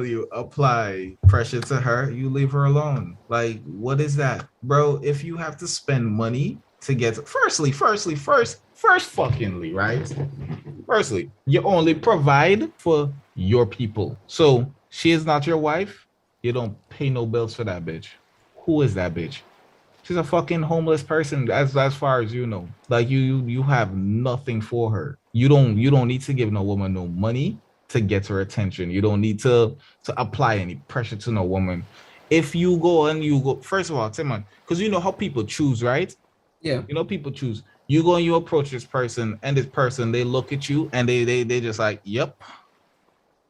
A: you apply pressure to her, you leave her alone. Like, what is that? Bro, if you have to spend money to get first fuckingly, right? Firstly, you only provide for your people. So she is not your wife. You don't pay no bills for that bitch. Who is that bitch? She's a fucking homeless person as far as you know. Like you have nothing for her. You don't need to give no woman no money to get her attention. You don't need to apply any pressure to no woman. If you go first of all, Timon, because you know how people choose, right?
B: Yeah.
A: You know people choose. You go and you approach this person, and this person, they look at you and they just like, yep,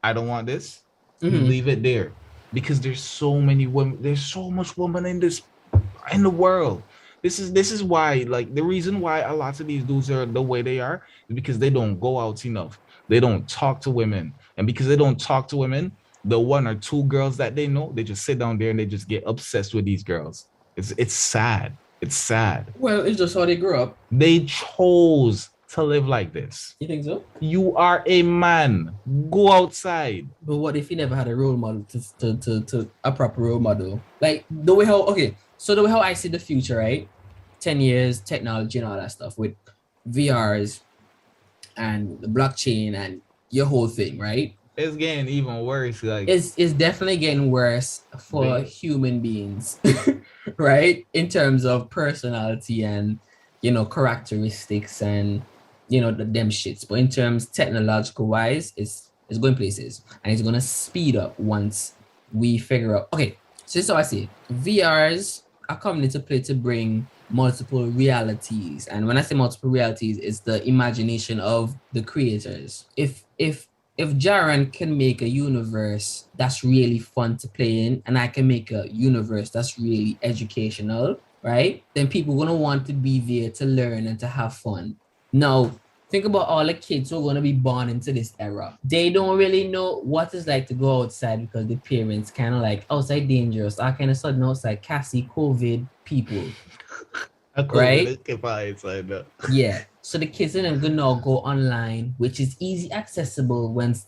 A: I don't want this.
B: Mm-hmm.
A: You leave it there. Because there's so many women, there's so much women in the world. This is why, like, the reason why a lot of these dudes are the way they are is because they don't go out enough. They don't talk to women. And because they don't talk to women, the one or two girls that they know, they just sit down there and they just get obsessed with these girls. It's sad. It's sad.
B: Well, it's just how they grew up.
A: They chose to live like this.
B: You think so?
A: You are a man. Go outside.
B: But what if you never had a role model to a proper role model? Like the way how I see the future, right? 10 years, technology and all that stuff with VRs and the blockchain and your whole thing, right?
A: It's getting even worse. Like
B: it's definitely getting worse for human beings, right? In terms of personality and, you know, characteristics and, you know, them shits. But in terms technological wise, it's going places and it's gonna speed up once we figure out. Okay, so this is how I see it. VRs are coming into play to bring multiple realities, and when I say multiple realities, it's the imagination of the creators. If Jaron can make a universe that's really fun to play in, and I can make a universe that's really educational, right? Then people are gonna want to be there to learn and to have fun. Now, think about all the kids who are gonna be born into this era. They don't really know what it's like to go outside because the parents kind of like outside dangerous. I kind of sudden outside Cassie COVID people. Right? Yeah. So the kids are gonna now go online, which is easy accessible once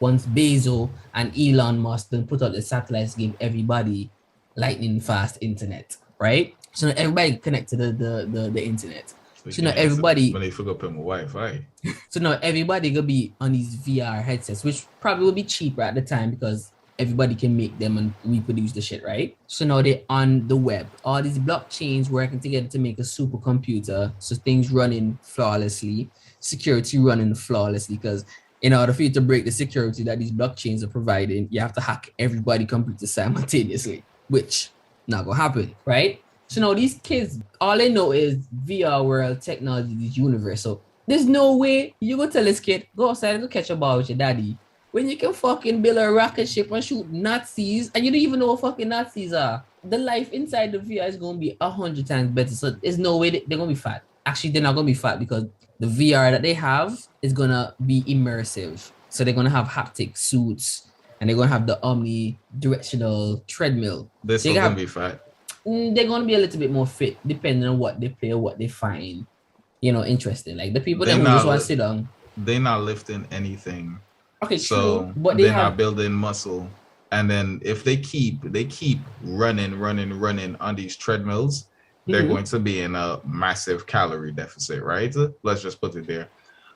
B: Bezos and Elon Musk then put out the satellites, give everybody lightning fast internet, right? So now everybody connect to the internet. So now everybody
A: when they forgot to put my Wi-Fi.
B: So now everybody gonna be on these VR headsets, which probably will be cheaper at the time because everybody can make them and reproduce the shit, right? So now they're on the web. All these blockchains working together to make a supercomputer, so things running flawlessly, security running flawlessly, because in order for you to break the security that these blockchains are providing, you have to hack everybody's computer simultaneously, which not gonna happen, right? So now these kids, all they know is VR world, technology, this universe. So there's no way you go tell this kid, go outside and go catch a ball with your daddy, when you can fucking build a rocket ship and shoot Nazis and you don't even know what fucking Nazis are. The life inside the VR is going to be 100 times better. So there's no way they're going to be fat. Actually, they're not going to be fat because the VR that they have is going to be immersive. So they're going to have haptic suits and they're going to have the omnidirectional treadmill.
A: They're still going to be fat.
B: They're going to be a little bit more fit depending on what they play or what they find, interesting. Like the people
A: They
B: that who
A: not
B: just want to
A: li-
B: sit down.
A: They're not lifting anything.
B: Okay,
A: So
B: true, but they
A: they're not
B: have.
A: building muscle. And then if they keep running on these treadmills, they're
B: Mhm.
A: going to be in a massive calorie deficit, right? Let's just put it there.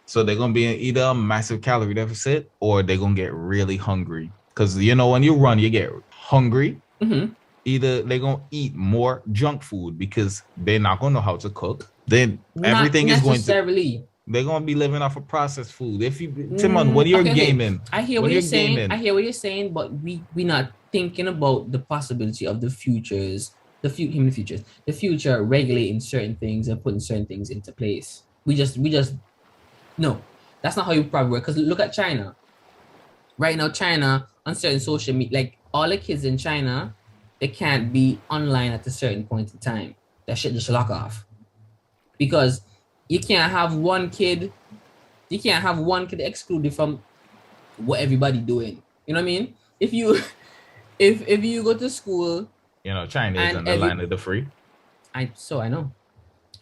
A: So they're gonna be in either a massive calorie deficit or they're gonna get really hungry. Because when you run, you get hungry.
B: Mhm.
A: Either they're gonna eat more junk food because they're not gonna know how to cook. Then
B: Not
A: everything is going to
B: necessarily.
A: they're gonna be living off of processed food. If you Timon, when you're
B: Okay.
A: gaming,
B: I hear
A: when
B: what you're
A: you're
B: saying.
A: gaming,
B: I hear what you're saying, but we not thinking about the possibility of the futures, the future regulating certain things and putting certain things into place. We just no, that's not how you probably work. Because look at China. Right now, China on certain social media, like all the kids in China, they can't be online at a certain point in time. That shit just lock off because you can't have one kid excluded from what everybody doing. You know what I mean? If you if you go to school,
A: China is
B: and
A: on the line of the free.
B: I know.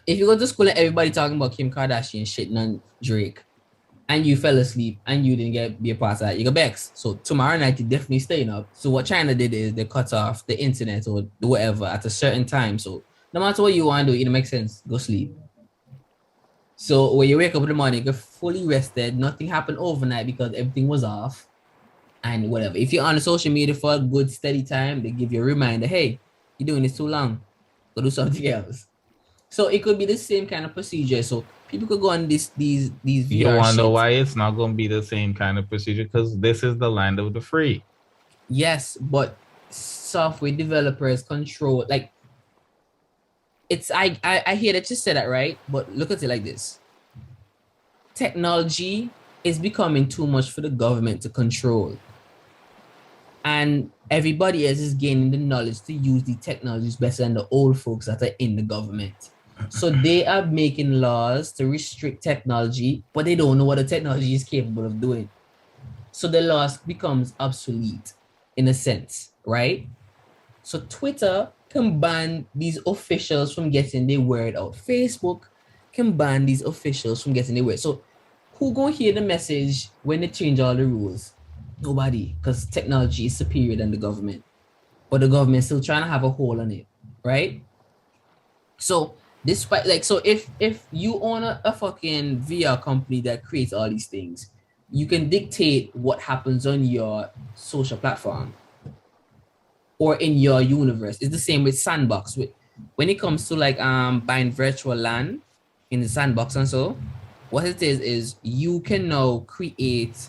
B: If you go to school and everybody talking about Kim Kardashian shitting on Drake, and you fell asleep and you didn't be a part of that, you got Bex. So tomorrow night you're definitely staying up. So what China did is they cut off the internet or whatever at a certain time. So no matter what you want to do, it makes sense. Go sleep. So when you wake up in the morning, you're fully rested. Nothing happened overnight because everything was off. And whatever. If you're on the social media for a good steady time, they give you a reminder, hey, you're doing this too long. Go do something else. So it could be the same kind of procedure. So people could go on these VR
A: You want to know
B: shits.
A: why it's not going to be the same kind of procedure? Because this is the land of the free.
B: Yes, but software developers control, like, it's I hear that you said that, right? But look at it like this. Technology is becoming too much for the government to control. And everybody else is gaining the knowledge to use the technologies better than the old folks that are in the government. So they are making laws to restrict technology, but they don't know what the technology is capable of doing. So the laws becomes obsolete in a sense, right? So Twitter can ban these officials from getting their word out. Facebook can ban these officials from getting their word. So who gonna hear the message when they change all the rules? Nobody, because technology is superior than the government. But the government still trying to have a hold on it, right? So despite, like, so if you own a fucking VR company that creates all these things, you can dictate what happens on your social platform or in your universe. It's the same with Sandbox. When it comes to like buying virtual land in the Sandbox and so, what it is you can now create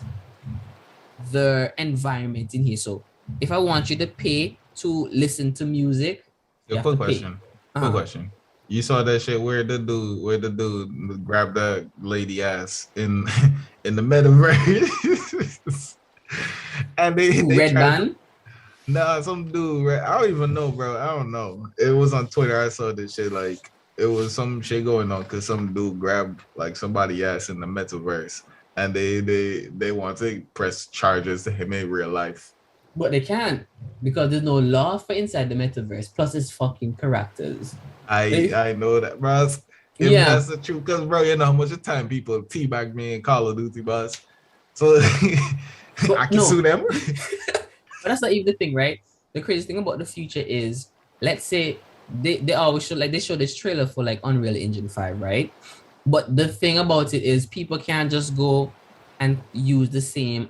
B: the environment in here. So if I want you to pay to listen to music, you have
A: Quick
B: to
A: question.
B: pay.
A: Quick question. You saw that shit where the dude grabbed that lady ass in the metaverse, and they
B: Red
A: tried
B: band.
A: Nah, some dude. I don't even know, bro. I don't know. It was on Twitter. I saw this shit. Like it was some shit going on because some dude grabbed like somebody ass in the metaverse, and they want to press charges to him in real life.
B: But they can't because there's no law for inside the metaverse. Plus, it's fucking characters.
A: I know that, bro. If that's the truth, because bro, you know how much time people teabag me in Call of Duty, boss. So I can sue them.
B: But that's not even the thing, right? The crazy thing about the future is, let's say they always show, like, they show this trailer for like Unreal Engine 5, right? But the thing about it is people can't just go and use the same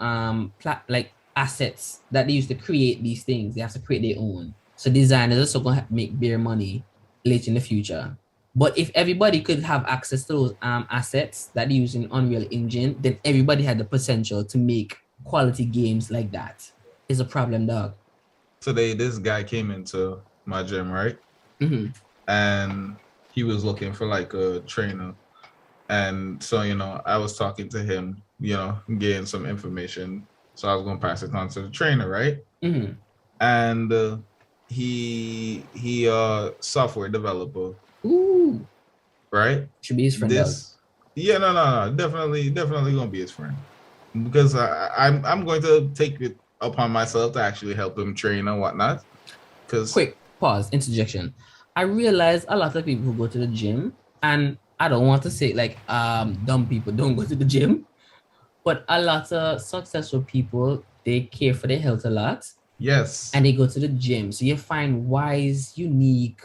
B: like assets that they used to create these things. They have to create their own. So designers are also gonna make bare money later in the future. But if everybody could have access to those assets that they use in Unreal Engine, then everybody had the potential to make quality games like that. Is a problem, dog.
A: Today, this guy came into my gym, right?
B: Mm-hmm.
A: And he was looking for like a trainer. And so, I was talking to him, getting some information. So I was going to pass it on to the trainer, right?
B: Mm-hmm.
A: And he software developer.
B: Ooh.
A: Right?
B: Should be his friend.
A: Yeah, no. Definitely going to be his friend. Because I'm going to take it upon myself to actually help him train and whatnot. Because
B: quick pause, interjection. I realize a lot of people who go to the gym, and I don't want to say like dumb people don't go to the gym, but a lot of successful people, they care for their health a lot
A: Yes.
B: and they go to the gym. So you find wise, unique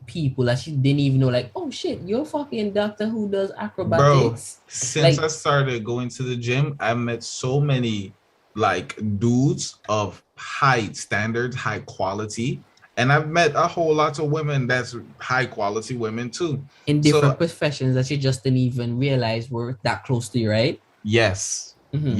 B: people that you didn't even know, like, oh shit, you're a fucking doctor who does
A: Bro,
B: acrobatics.
A: since
B: Like,
A: I started going to the gym, I met so many like dudes of high standards, high quality, and I've met a whole lot of women that's high quality women too.
B: in
A: So
B: different professions that you just didn't even realize were that close to you, right?
A: yes,
B: Mhm.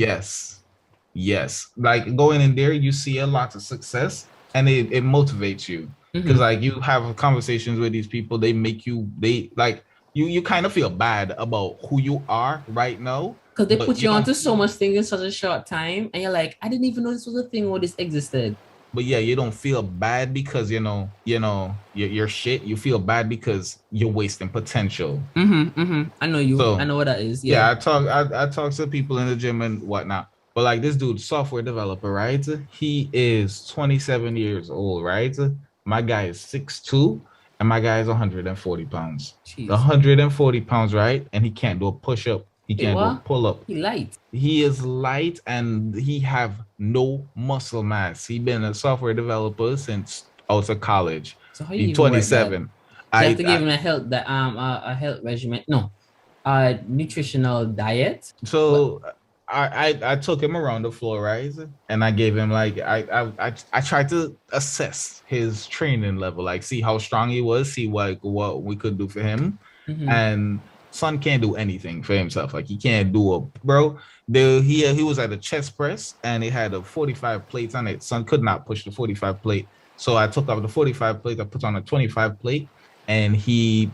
A: yes. Like going in there, you see a lot of success, and it motivates you because
B: Mhm.
A: like you have conversations with these people, they make you they like you kind of feel bad about who you are right now,
B: Because they
A: but
B: put
A: you
B: you
A: don't.
B: onto so much things in such a short time, and you're like, I didn't even know this was a thing or this existed.
A: But yeah, you don't feel bad because you're shit. You feel bad because you're wasting potential.
B: I know you. I
A: So
B: know what that is.
A: yeah,
B: Yeah.
A: I talk to people in the gym and whatnot. But like this dude, software developer, right? He is 27 years old, right? My guy is 6'2", and my guy is 140 pounds. The
B: Jeez.
A: 140 pounds, right? And he can't do a push-up. He
B: Wait,
A: can't do a
B: what?
A: pull-up.
B: He light.
A: He is light and he have no muscle mass. He been a software developer since out of college.
B: So how you
A: He
B: even work that?
A: 27.
B: So you have to give
A: I
B: him a health regimen. No, a nutritional diet. What?
A: so I took him around the floor, right? And I gave him like I tried to assess his training level, like see how strong he was, see what we could do for him.
B: Mhm.
A: And son can't do anything for himself. Like he can't do a bro. He was at a chest press and it had a 45 plates on it. Son could not push the 45 plate. So I took off the 45 plate, I put on a 25 plate, and he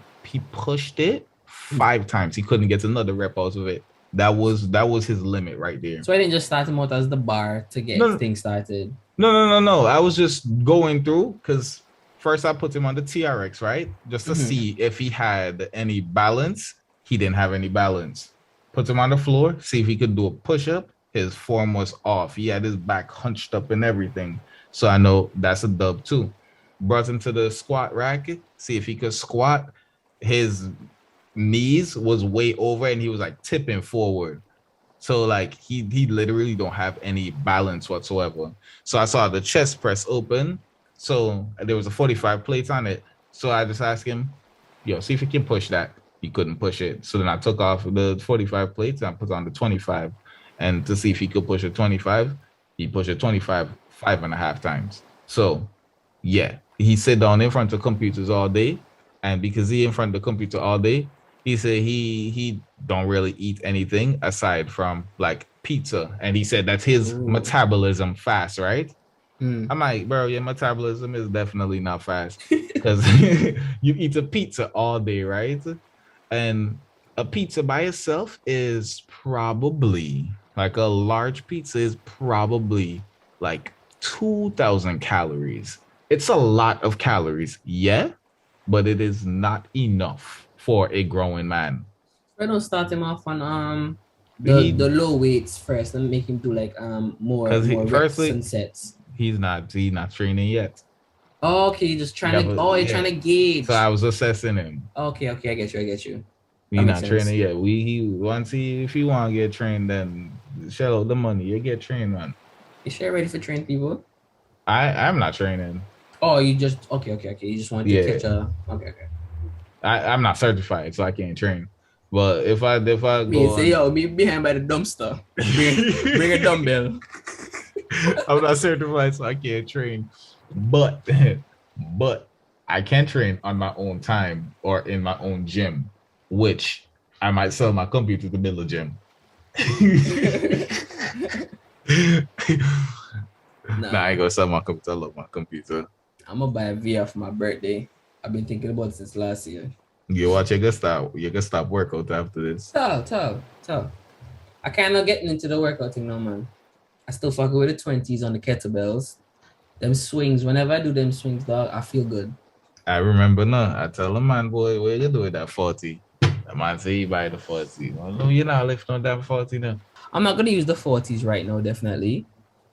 A: pushed it 5 times. He couldn't get another rep out of it. That was his limit right there.
B: So I didn't just start him out as the bar to get
A: No,
B: things started.
A: no. I was just going through because first I put him on the TRX, right? Just to
B: Mhm.
A: see if he had any balance. He didn't have any balance. Put him on the floor, see if he could do a push-up. His form was off. He had his back hunched up and everything. So I know that's a dub too. Brought him to the squat racket, see if he could squat. His knees was way over and he was like tipping forward. So like he literally don't have any balance whatsoever. So I saw the chest press open. So there was a 45 plates on it. So I just asked him, yo, see if he can push that. He couldn't push it. So then I took off the 45 plates and I put on the 25. And to see if he could push a 25, he pushed a 25 5.5 times. So yeah, he sit down in front of computers all day. And because he in front of the computer all day, he said he don't really eat anything aside from like pizza. And he said that's his
B: Ooh.
A: metabolism fast, right?
B: Mm.
A: I'm like, bro, your metabolism is definitely not fast because you eat a pizza all day, right? And a pizza by itself is probably like a large pizza is probably like 2,000 calories. It's a lot of calories, yeah, but it is not enough for a growing man.
B: I don't start him off on
A: He
B: the low weights first and make him do like more
A: because
B: reps
A: firstly
B: and sets.
A: he's not training yet.
B: Okay, just trying
A: Yeah,
B: to.
A: but
B: Oh, you're
A: yeah.
B: trying to gauge.
A: So I was assessing him.
B: Okay, I get you.
A: He
B: That
A: not
B: makes sense.
A: training yet. If he want to get trained, then shell out the money. You get trained, man.
B: You sure ready for train people?
A: I'm not training.
B: Oh, you just okay. You just want to
A: Yeah.
B: catch a okay.
A: I'm not certified, so I can't train. But if I
B: Me
A: go,
B: say yo, me behind by the dumpster. Bring a dumbbell.
A: I'm not certified, so I can't train. But I can train on my own time or in my own gym, which I might sell my computer to build a gym. Nah, I ain't gonna sell my computer. I love my computer.
B: I'm gonna buy a VR for my birthday. I've been thinking about it since last year.
A: You watch, you can stop workout after this.
B: Tell. I kind of getting into the workout thing now, man. I still fucking with the 20s on the kettlebells. Them swings, whenever I do them swings, dog, I feel good.
A: I remember now. I tell the man, boy, what you do with that 40? The man say he buy the 40. Well, no, you're not lifting on that 40 now.
B: I'm not gonna use the 40s right now, definitely.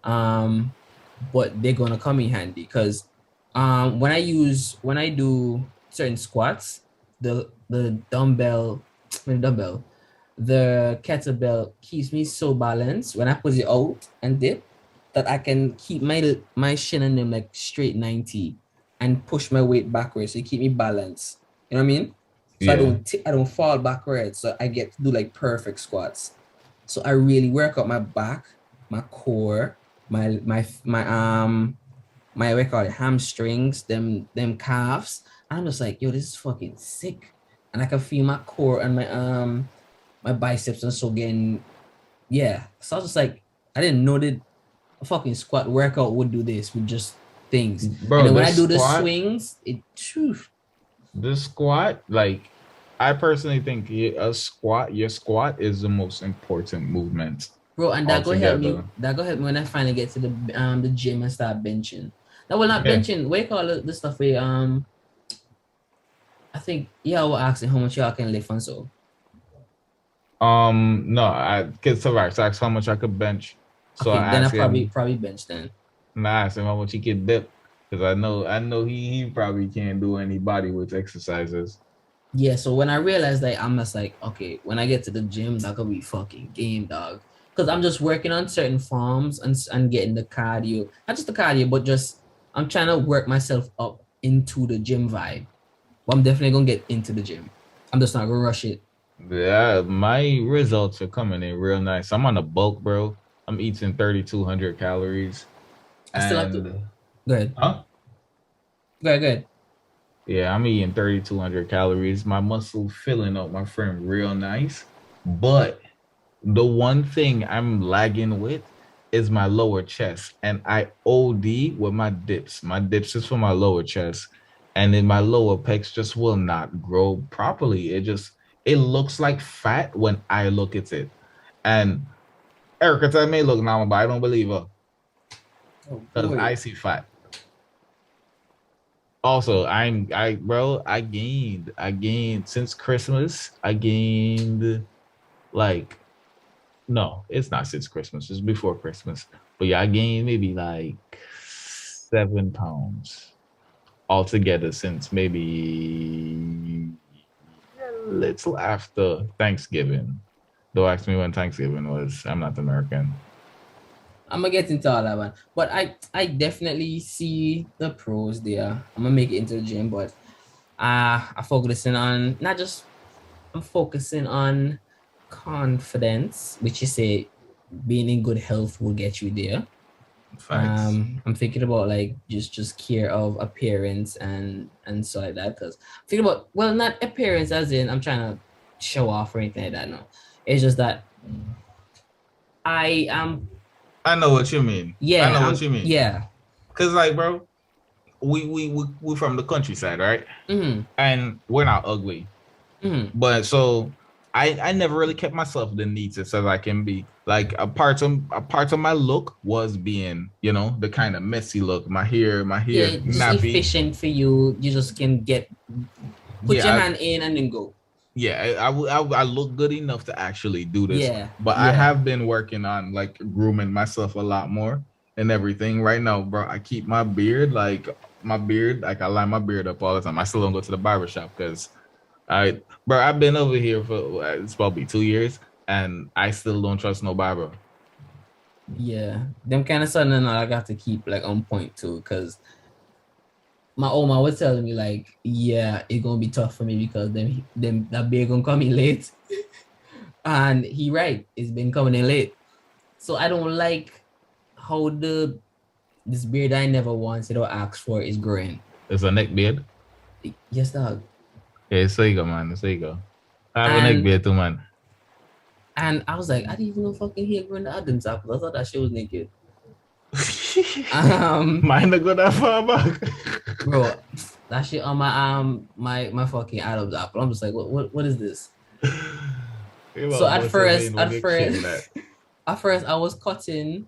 B: But they're gonna come in handy because when I do certain squats, the dumbbell, the kettlebell keeps me so balanced when I put it out and dip that I can keep my shin and them like straight 90 and push my weight backwards. So it keep me balanced. You know what I mean? So I don't fall backwards. So I get to do like perfect squats. So I really work out my back, my core, my what you call it, hamstrings, them calves. And I'm just like, yo, this is fucking sick. And I can feel my core and my biceps and so getting, yeah. So I was just like, I didn't know that a fucking squat workout would do this with just things.
A: Bro,
B: and then when I do the swings,
A: the squat, like I personally think your squat is the most important movement.
B: Bro, and that go help me when I finally get to the gym and start benching. That will not benching. What you call it, the stuff where I think y'all were asking how much y'all can lift and so.
A: No, I get Tavares asked how much I could bench. So
B: okay, then I
A: probably
B: bench then.
A: I asked him how much he could dip. Because I know he probably can't do any body weight exercises.
B: Yeah, so when I realized that, I'm just like, okay, when I get to the gym, that could be fucking game, dog. Because I'm just working on certain forms and getting the cardio. Not just the cardio, but just I'm trying to work myself up into the gym vibe. But I'm definitely going to get into the gym. I'm just not going to rush it.
A: Yeah, my results are coming in real nice. I'm on a bulk, bro. I'm eating 3,200 calories.
B: I still have to... Go ahead.
A: Huh?
B: Go ahead.
A: Yeah, I'm eating 3,200 calories. My muscle filling up my frame real nice. But the one thing I'm lagging with is my lower chest. And I OD with my dips. My dips is for my lower chest. And then my lower pecs just will not grow properly. It looks like fat when I look at it. And Erica tell me look now, but I don't believe her. Because I see fat. Also, I gained since Christmas. I gained like, no, it's not since Christmas. It's before Christmas. But yeah, I gained maybe like 7 pounds altogether since maybe a little after Thanksgiving. Don't ask me when Thanksgiving was. I'm not American.
B: I'm gonna get into all that one, but I definitely see the pros there. I'm gonna make it into the gym, but I'm focusing on confidence, which you say being in good health will get you there. I'm thinking about like just care of appearance and so like that, because I'm thinking about, well, not appearance as in I'm trying to show off or anything like that. No, it's just that I know
A: what you mean.
B: Yeah,
A: I know what you mean.
B: Yeah,
A: cause like, bro, we from the countryside, right?
B: Mm-hmm.
A: And we're not ugly, but so I never really kept myself the neatest as I can be. Like a part of my look was being, the kind of messy look. My hair
B: just
A: nappy.
B: Efficient for you. You just can put your hand in and then go.
A: Yeah, I look good enough to actually do this.
B: Yeah,
A: but I have been working on like grooming myself a lot more and everything. Right now, bro, I keep my beard I line my beard up all the time. I still don't go to the barbershop because I've been over here for it's probably 2 years and I still don't trust no barber.
B: Yeah, them kind of something I got to keep like on point too, because my Oma was telling me like, yeah, it's gonna be tough for me because them that beard gonna come in late. And he right, it's been coming in late. So I don't like how this beard I never wanted or asked for is growing.
A: It's a neck beard?
B: Yes, dog.
A: Yeah, so you go, man. So you go. I have a neck beard too, man.
B: And I was like, I didn't even know fucking hair growing the Adam's apple. I thought that shit was naked.
A: Mine not go that far back.
B: Bro, that shit on my fucking Adam's apple. I'm just like, what is this? So at first I was cutting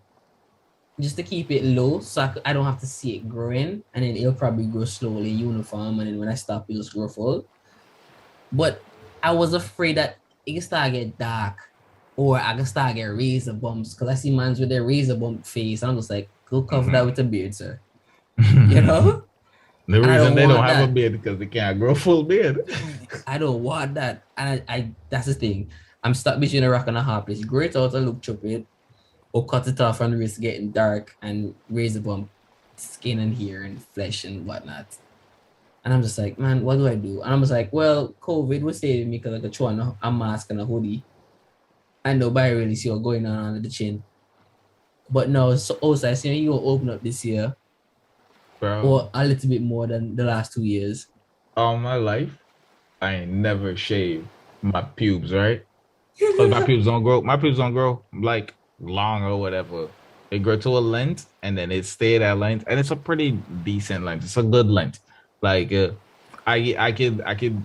B: just to keep it low, so I don't have to see it growing, and then it'll probably grow slowly, uniform, and then when I stop, it'll just grow full. But I was afraid that it can start get dark, or I can start get razor bumps, because I see mans with their razor bump face, and I'm just like, go cover that with a beard, sir. You know?
A: The
B: And I
A: reason
B: don't
A: they don't
B: want
A: have a
B: that.
A: beard because they can't grow full beard.
B: I don't want that. And I that's the thing. I'm stuck between a rock and a hard place. Grow it out and look stupid, or cut it off and risk getting dark and raise a bump skin and hair and flesh and whatnot. And I'm just like, man, what do I do? And I'm just like, well, COVID was saving me because I could throw on a mask and a hoodie. And nobody really see what's going on under the chin. But no, so also I see you will open up this year,
A: Bro,
B: or a little bit more than the last 2 years.
A: all my life, I ain't never shaved my pubes, right? Because my pubes don't grow like long or whatever. They grow to a length and then it stay at length, and it's a pretty decent length. It's a good length. Like I could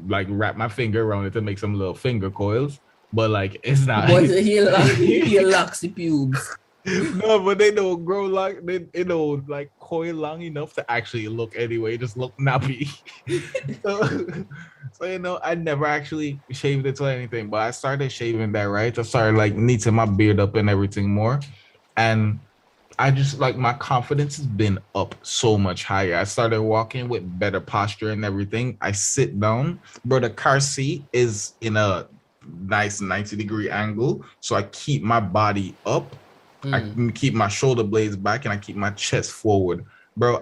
A: like wrap my finger around it to make some little finger coils, but like it's not.
B: Boy, he locks the pubes.
A: No, but they don't grow like they don't like coil long enough to actually look anyway. Just look nappy. so I never actually shaved it or anything, but I started shaving that, right? I started like knitting my beard up and everything more, and I just like my confidence has been up so much higher. I started walking with better posture and everything. I sit down, bro. The car seat is in a nice 90-degree angle, so I keep my body up. I can keep my shoulder blades back and I keep my chest forward, bro.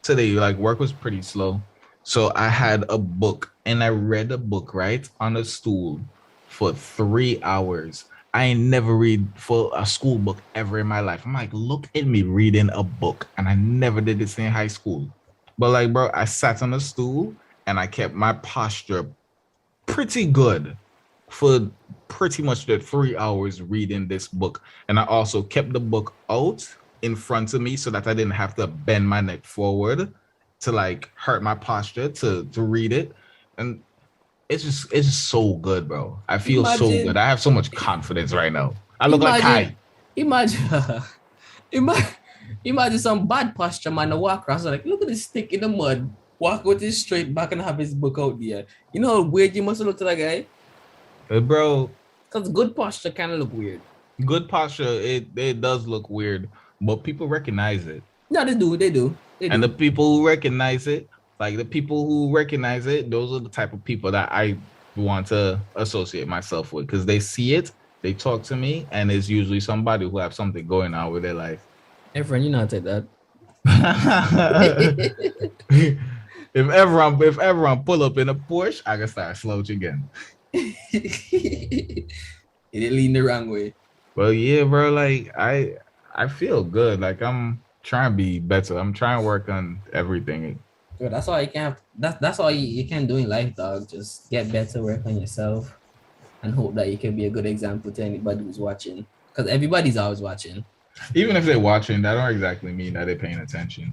A: Today like work was pretty slow, so I had a book and I read a book right on a stool for 3 hours. I ain't never read for a school book ever in my life. I'm like, look at me reading a book, and I never did this in high school. But like, bro, I sat on a stool and I kept my posture pretty good for pretty much the 3 hours reading this book. And I also kept the book out in front of me so that I didn't have to bend my neck forward to like hurt my posture to read it. And it's just so good, bro. I feel so good. I have so much confidence right now. I look like Kai.
B: Imagine some bad posture man to walk across like, look at this stick in the mud, walk with his straight back and have his book out there. You know how weird you must look to that guy?
A: Bro,
B: because good posture kind of look weird.
A: Good posture, it does look weird, but people recognize it.
B: No, they do.
A: And the people who recognize it, those are the type of people that I want to associate myself with, because they see it, they talk to me, and it's usually somebody who have something going on with their life.
B: Hey friend, you not take that.
A: if everyone pull up in a Porsche, I can start slouching again.
B: It lean the wrong way.
A: Well, yeah, bro. Like I feel good. Like I'm trying to be better. I'm trying to work on everything.
B: Bro, that's all you can have. That's all you can do in life, dog. Just get better, work on yourself, and hope that you can be a good example to anybody who's watching. Because everybody's always watching.
A: Even if they're watching, that don't exactly mean that they're paying attention.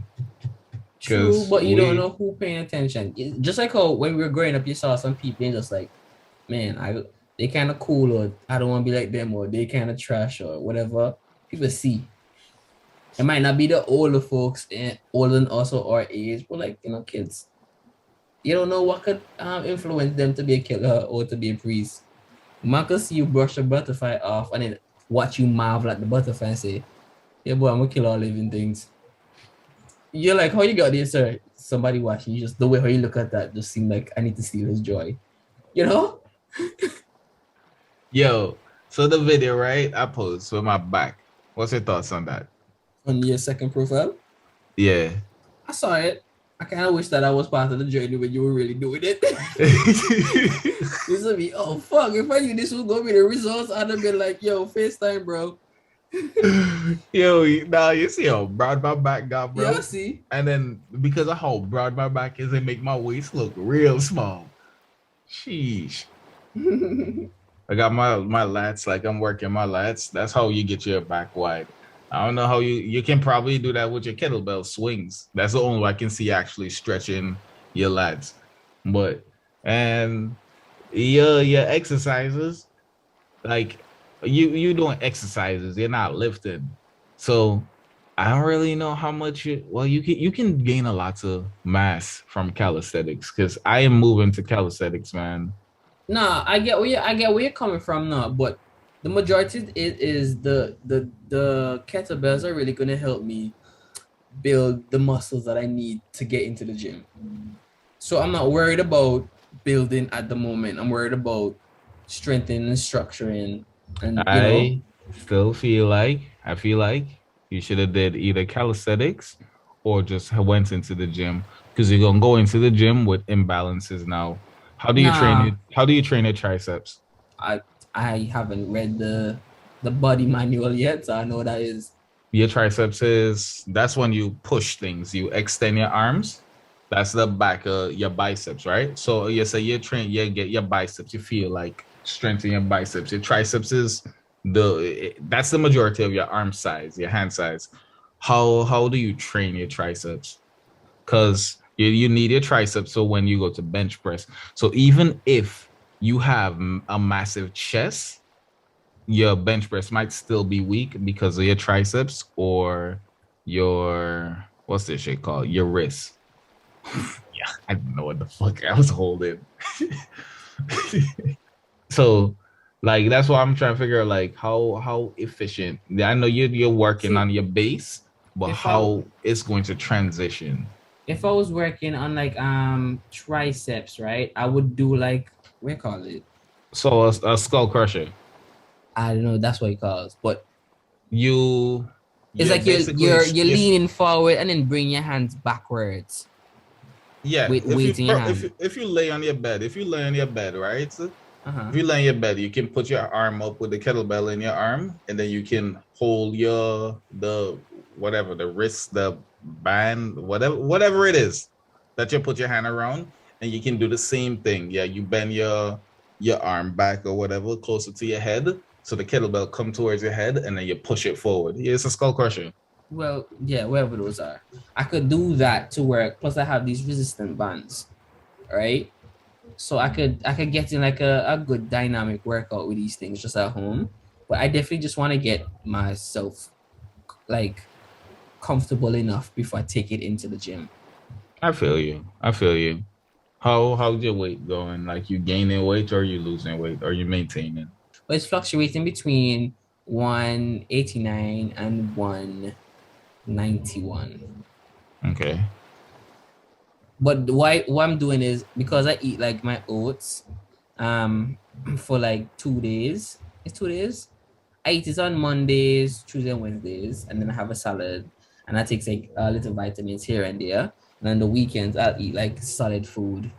B: True, but you don't know who paying attention. Just like how when we were growing up, you saw some people and just like, man, they kind of cool, or I don't want to be like them, or they kind of trash, or whatever. People see. It might not be the older folks, and older than also our age, but like, kids. You don't know what could influence them to be a killer or to be a priest. Man could see you brush a butterfly off and then watch you marvel at the butterfly and say, yeah, boy, I'm gonna kill all living things. You're like, how you got this, sir? Somebody watching you, just the way how you look at that just seemed like I need to steal his joy. You know?
A: Yo, so the video, right? I posed with my back. What's your thoughts on that?
B: On your second profile?
A: Yeah.
B: I saw it. I kind of wish that I was part of the journey when you were really doing it. This would be, oh, fuck. If I knew this was going to be the results, I'd have been like, yo, FaceTime, bro.
A: Yo, now you see how broad my back got, bro.
B: Yeah, I see.
A: And then because of how broad my back is, it make my waist look real small. Sheesh. I got my lats, like I'm working my lats. That's how you get your back wide. I don't know how you can probably do that with your kettlebell swings. That's the only way I can see actually stretching your lats. But and your exercises, like you doing exercises, you're not lifting. So I don't really know how much you can gain a lot of mass from calisthenics, because I am moving to calisthenics, man.
B: Nah, I get where you're coming from now, but the majority is the kettlebells are really gonna help me build the muscles that I need to get into the gym. So I'm not worried about building at the moment. I'm worried about strengthening and structuring, and
A: I still I feel like you should have did either calisthenics or just went into the gym because you're gonna go into the gym with imbalances now. How do you train
B: nah,
A: it? How do you train your triceps?
B: I I haven't read the body manual yet, so I know what that is.
A: Your triceps is that's when you push things, you extend your arms. That's the back of your biceps, right? So you say you train, you get your biceps, you feel like strengthen your biceps. Your triceps is that's the majority of your arm size, your hand size. How do you train your triceps? Because you need your triceps so when you go to bench press. So even if you have a massive chest, your bench press might still be weak because of your triceps or your what's this shit called? Your wrist. Yeah, I don't know what the fuck I was holding. So like that's why I'm trying to figure out like how efficient. Yeah, I know you're working
B: See,
A: on your base, but
B: if I
A: how it's going to transition.
B: if I was working on like triceps, right, I would do like what do you call it?
A: So a skull crusher.
B: I don't know, that's what it calls. But
A: You
B: it's
A: you
B: like you're
A: basically
B: you're you're leaning forward and then bring your hands backwards
A: yeah.
B: with weight in your hand.
A: If you lay on your bed, right?
B: Uh-huh.
A: If you lay on your bed, you can put your arm up with the kettlebell in your arm, and then you can hold the whatever the wrist, the band, whatever it is that you put your hand around, and you can do the same thing. Yeah, you bend your arm back or whatever closer to your head, so the kettlebell come towards your head, and then you push it forward. Yeah, it's a skull crusher.
B: Well, yeah, wherever those are. I could do that to work. Plus I have these resistant bands, right? So I could get in like a good dynamic workout with these things just at home. But I definitely just want to get myself like comfortable enough before I take it into the gym.
A: I feel you. I feel you. How's your weight going? Like you gaining weight or you losing weight or you maintaining?
B: But it's fluctuating between 189 and 191.
A: Okay.
B: But what I'm doing is because I eat like my oats for like 2 days. It's 2 days. I eat it on Mondays, Tuesdays, and Wednesdays, and then I have a salad, and I take like little vitamins here and there. And then the weekends I'll eat like solid food.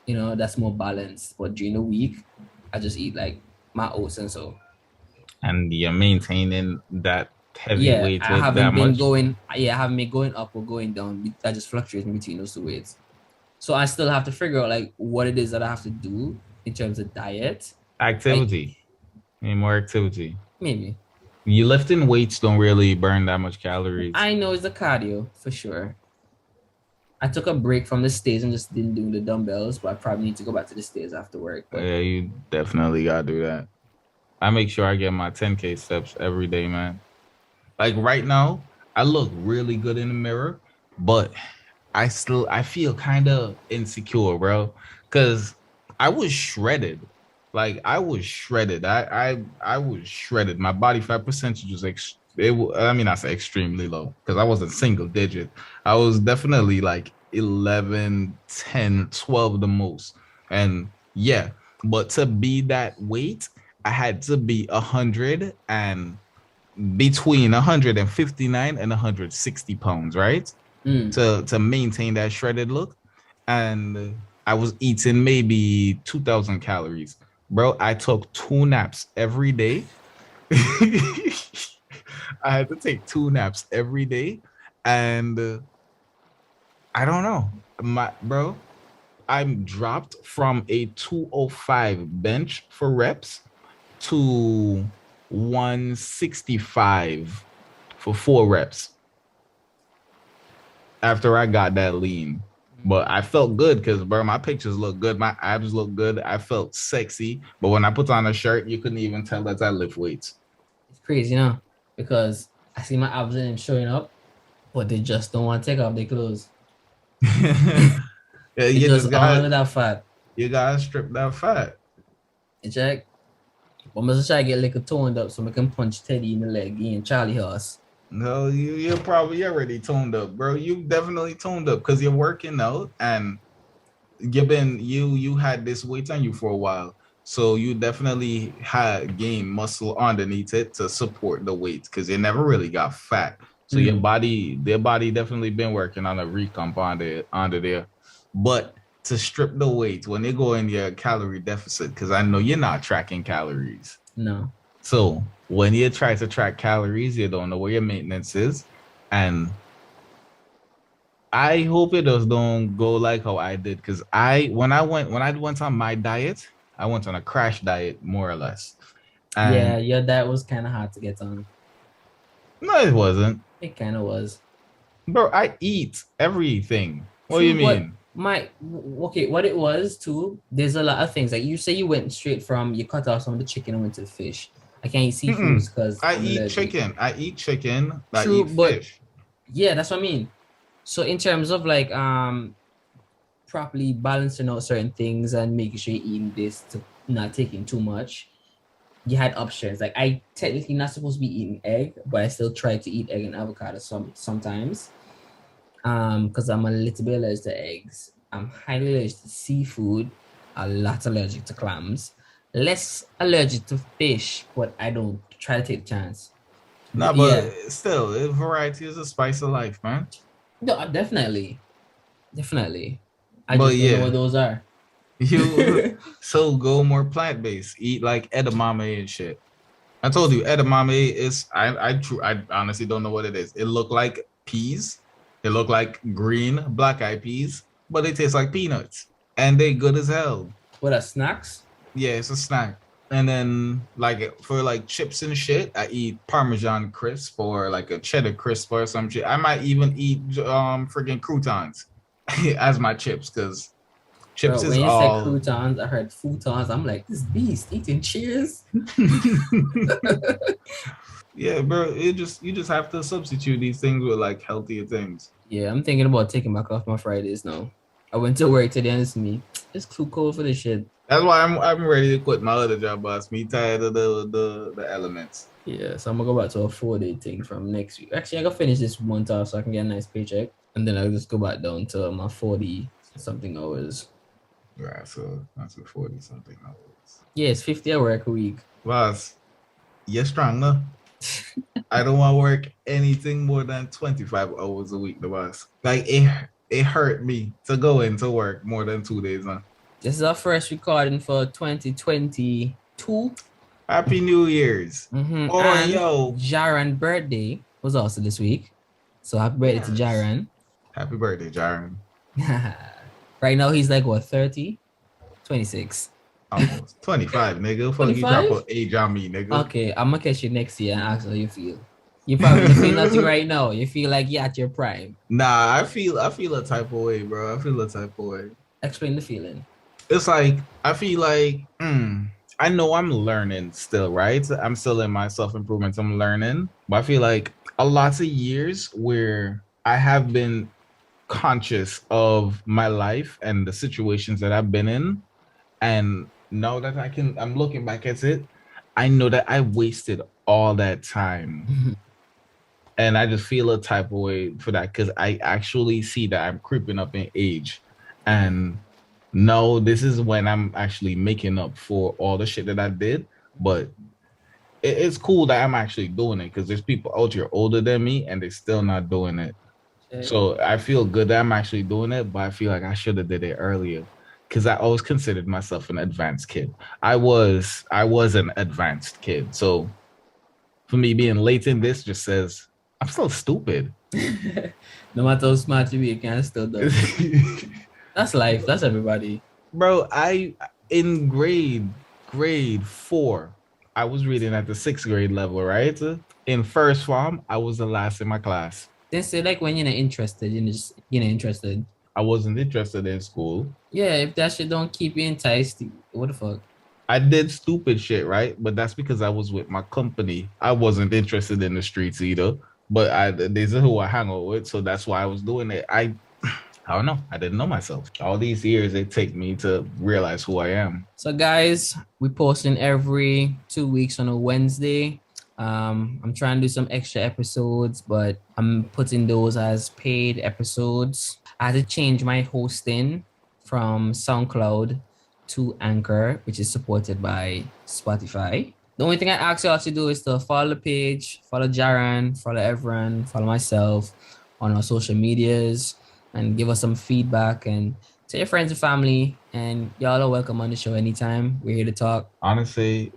B: That's more balanced. But during the week, I just eat like my oats and so.
A: And you're maintaining that heavy
B: Yeah,
A: weight
B: I
A: with that
B: haven't been
A: much.
B: going. Yeah, I haven't been going up or going down. I just fluctuating between those two weights. So I still have to figure out like what it is that I have to do in terms of diet. Like
A: Activity. Need more activity.
B: maybe.
A: You lifting weights don't really burn that much calories.
B: I know it's the cardio for sure. I took a break from the stage and just didn't do the dumbbells, but I probably need to go back to the stage after work. But
A: Yeah, you definitely gotta do that. I make sure I get my 10K steps every day, man. Like right now, I look really good in the mirror, but I feel kind of insecure, bro, because I was shredded. Like I was shredded. I was shredded. My body fat percentage was I mean, I say extremely low because I wasn't single digit. I was definitely like 11, 10, 12 the most. And yeah, but to be that weight, I had to be 100 and between 159 and 160 pounds, right?
B: mm,
A: To maintain that shredded look. And I was eating maybe 2,000 calories. Bro, I took 2 naps every day. I had to take 2 naps every day. And I don't know. My bro, I'm dropped from a 205 bench for reps to 165 for 4 reps after I got that lean. But I felt good because, bro, my pictures look good. My abs look good. I felt sexy. But when I put on a shirt, you couldn't even tell that I lift weights.
B: it's crazy, because I see my abs and showing up, but they just don't want to take off their clothes.
A: Yeah,
B: It's
A: you
B: just
A: just
B: all
A: got
B: of that fat.
A: you gotta strip that fat.
B: You check. But I'm just try to get like a toned up so I can punch Teddy in the leg and Charlie horse.
A: No, you're already toned up, bro. You definitely toned up because you're working out and you had this weight on you for a while. So you definitely had gained muscle underneath it to support the weight because you never really got fat. So their body definitely been working on a recomp under there. But to strip the weight when they go in your calorie deficit, because I know you're not tracking calories.
B: No.
A: So when you try to track calories, you don't know where your maintenance is. And I hope it does don't go like how I did. Cause when I went on my diet, I went on a crash diet more or less. And
B: Yeah, your diet was kind of hard to get on.
A: no, it wasn't.
B: It kind of was.
A: Bro, I eat everything. What do
B: True,
A: you mean?
B: Okay, what it was too, there's a lot of things. Like you say you went straight from, you cut off some of the chicken and went to the fish. I can't eat seafoods because
A: I eat chicken. I eat chicken. I
B: True,
A: eat
B: but
A: fish.
B: yeah, that's what I mean. So in terms of like properly balancing out certain things and making sure you're eating this to not taking too much, you had options. Like I technically not supposed to be eating egg, but I still try to eat egg and avocado sometimes. Because I'm a little bit allergic to eggs. I'm highly allergic to seafood, a lot allergic to clams, less allergic to fish, but I don't try to take a chance.
A: No, but still, variety is a spice of life, man.
B: No, definitely. I
A: But
B: just don't know what those are.
A: You so go more plant-based. Eat like edamame and shit. I told you edamame is I honestly don't know what it is. It look like peas. It look like green black-eyed peas, but they taste like peanuts. And they good as hell.
B: What are snacks?
A: Yeah, it's a snack. And then like for like chips and shit, I eat Parmesan crisp or like a cheddar crisp or some shit. I might even eat freaking croutons as my chips because chips
B: Bro,
A: is
B: when you
A: all
B: said croutons, I heard futons. I'm like, this beast eating cheers.
A: Yeah, bro. You just have to substitute these things with like healthier things.
B: Yeah, I'm thinking about taking back off my Fridays now. I went to work today and it's me. It's too cold for this shit.
A: That's why I'm ready to quit my other job, boss. Me tired of the elements.
B: Yeah, so I'm gonna go back to a 4-day thing from next week. Actually, I gotta finish this month off so I can get a nice paycheck, and then I'll just go back down to my 40 something hours.
A: Right, so that's a 40 something hours.
B: Yeah, it's 50-hour work a week.
A: Boss, you're stronger. I don't want to work anything more than 25 hours a week, the boss. Like it hurt me to go into work more than 2 days now.
B: This is our first recording for 2022.
A: Happy New Year's.
B: Mm-hmm.
A: Oh,
B: and
A: yo.
B: Jaran's birthday was also this week. So happy birthday to Jaran.
A: Happy birthday, Jaran.
B: Right now he's like what, 30? 26.
A: Almost 25, nigga. Fuck you
B: 25?
A: drop an age on me, nigga.
B: Okay, I'm gonna catch you next year and ask how you feel. You probably don't feel nothing right now. You feel like you're at your prime.
A: Nah, I feel a type of way, bro. I feel a type of way.
B: Explain the feeling.
A: It's like I feel like I know I'm learning still, right? I'm still in my self-improvement. I'm learning, but I feel like a lot of years where I have been conscious of my life and the situations that I've been in, and now that I'm looking back at it, I know that I wasted all that time. And I just feel a type of way for that because I actually see that I'm creeping up in age. And no, this is when I'm actually making up for all the shit that I did. But it's cool that I'm actually doing it because there's people out here older than me and they're still not doing it.
B: Okay.
A: So I feel good that I'm actually doing it, but I feel like I should have did it earlier because I always considered myself an advanced kid. I was an advanced kid. So for me being late in this just says I'm still stupid.
B: No matter how smart you be, you can still do it. That's life. That's everybody.
A: Bro, in grade 4, I was reading at the 6th grade level, right? In first form, I was the last in my class.
B: Then say like when you're not interested, you're not interested.
A: I wasn't interested in school.
B: Yeah, if that shit don't keep you enticed, what the fuck?
A: I did stupid shit, right? But that's because I was with my company. I wasn't interested in the streets either. But these are who I hang out with, so that's why I was doing it. I don't know. I didn't know myself. All these years it take me to realize who I am.
B: So guys, we posting every 2 weeks on a Wednesday.
D: I'm trying to do some extra episodes, but I'm putting those as paid episodes. I had to change my hosting from SoundCloud to Anchor, which is supported by Spotify. The only thing I ask you all to do is to follow the page, follow Jaron, follow everyone, follow myself on our social medias, and give us some feedback and tell your friends and family. And y'all are welcome on the show anytime. We're here to talk.
A: Honestly,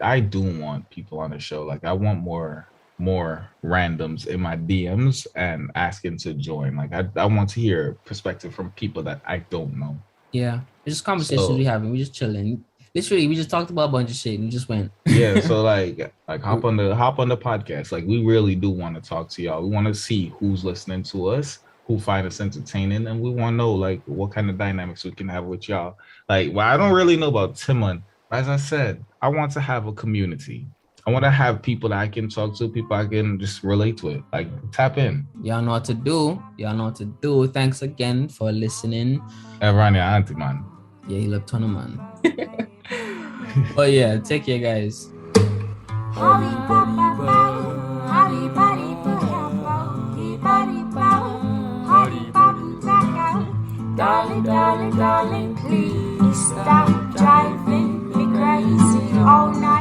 A: I do want people on the show. Like, I want more randoms in my DMs and asking to join. Like, I want to hear perspective from people that I don't know.
D: Yeah, it's just conversations we having. We just chilling. Literally, we just talked about a bunch of shit and just went.
A: Yeah, so like hop on the podcast. Like, we really do want to talk to y'all. We want to see who's listening to us, who find us entertaining, and we want to know like what kind of dynamics we can have with y'all. Like, well, I don't really know about Timon. As I said, I want to have a community. I want to have people that I can talk to, people I can just relate with. Like, tap in.
D: Y'all know what to do. Thanks again for listening.
A: Everyone, your auntie, man.
D: Yeah, you look ton of man. But yeah, take care, guys.
E: Darling, darling, darling, please stop driving me crazy all night.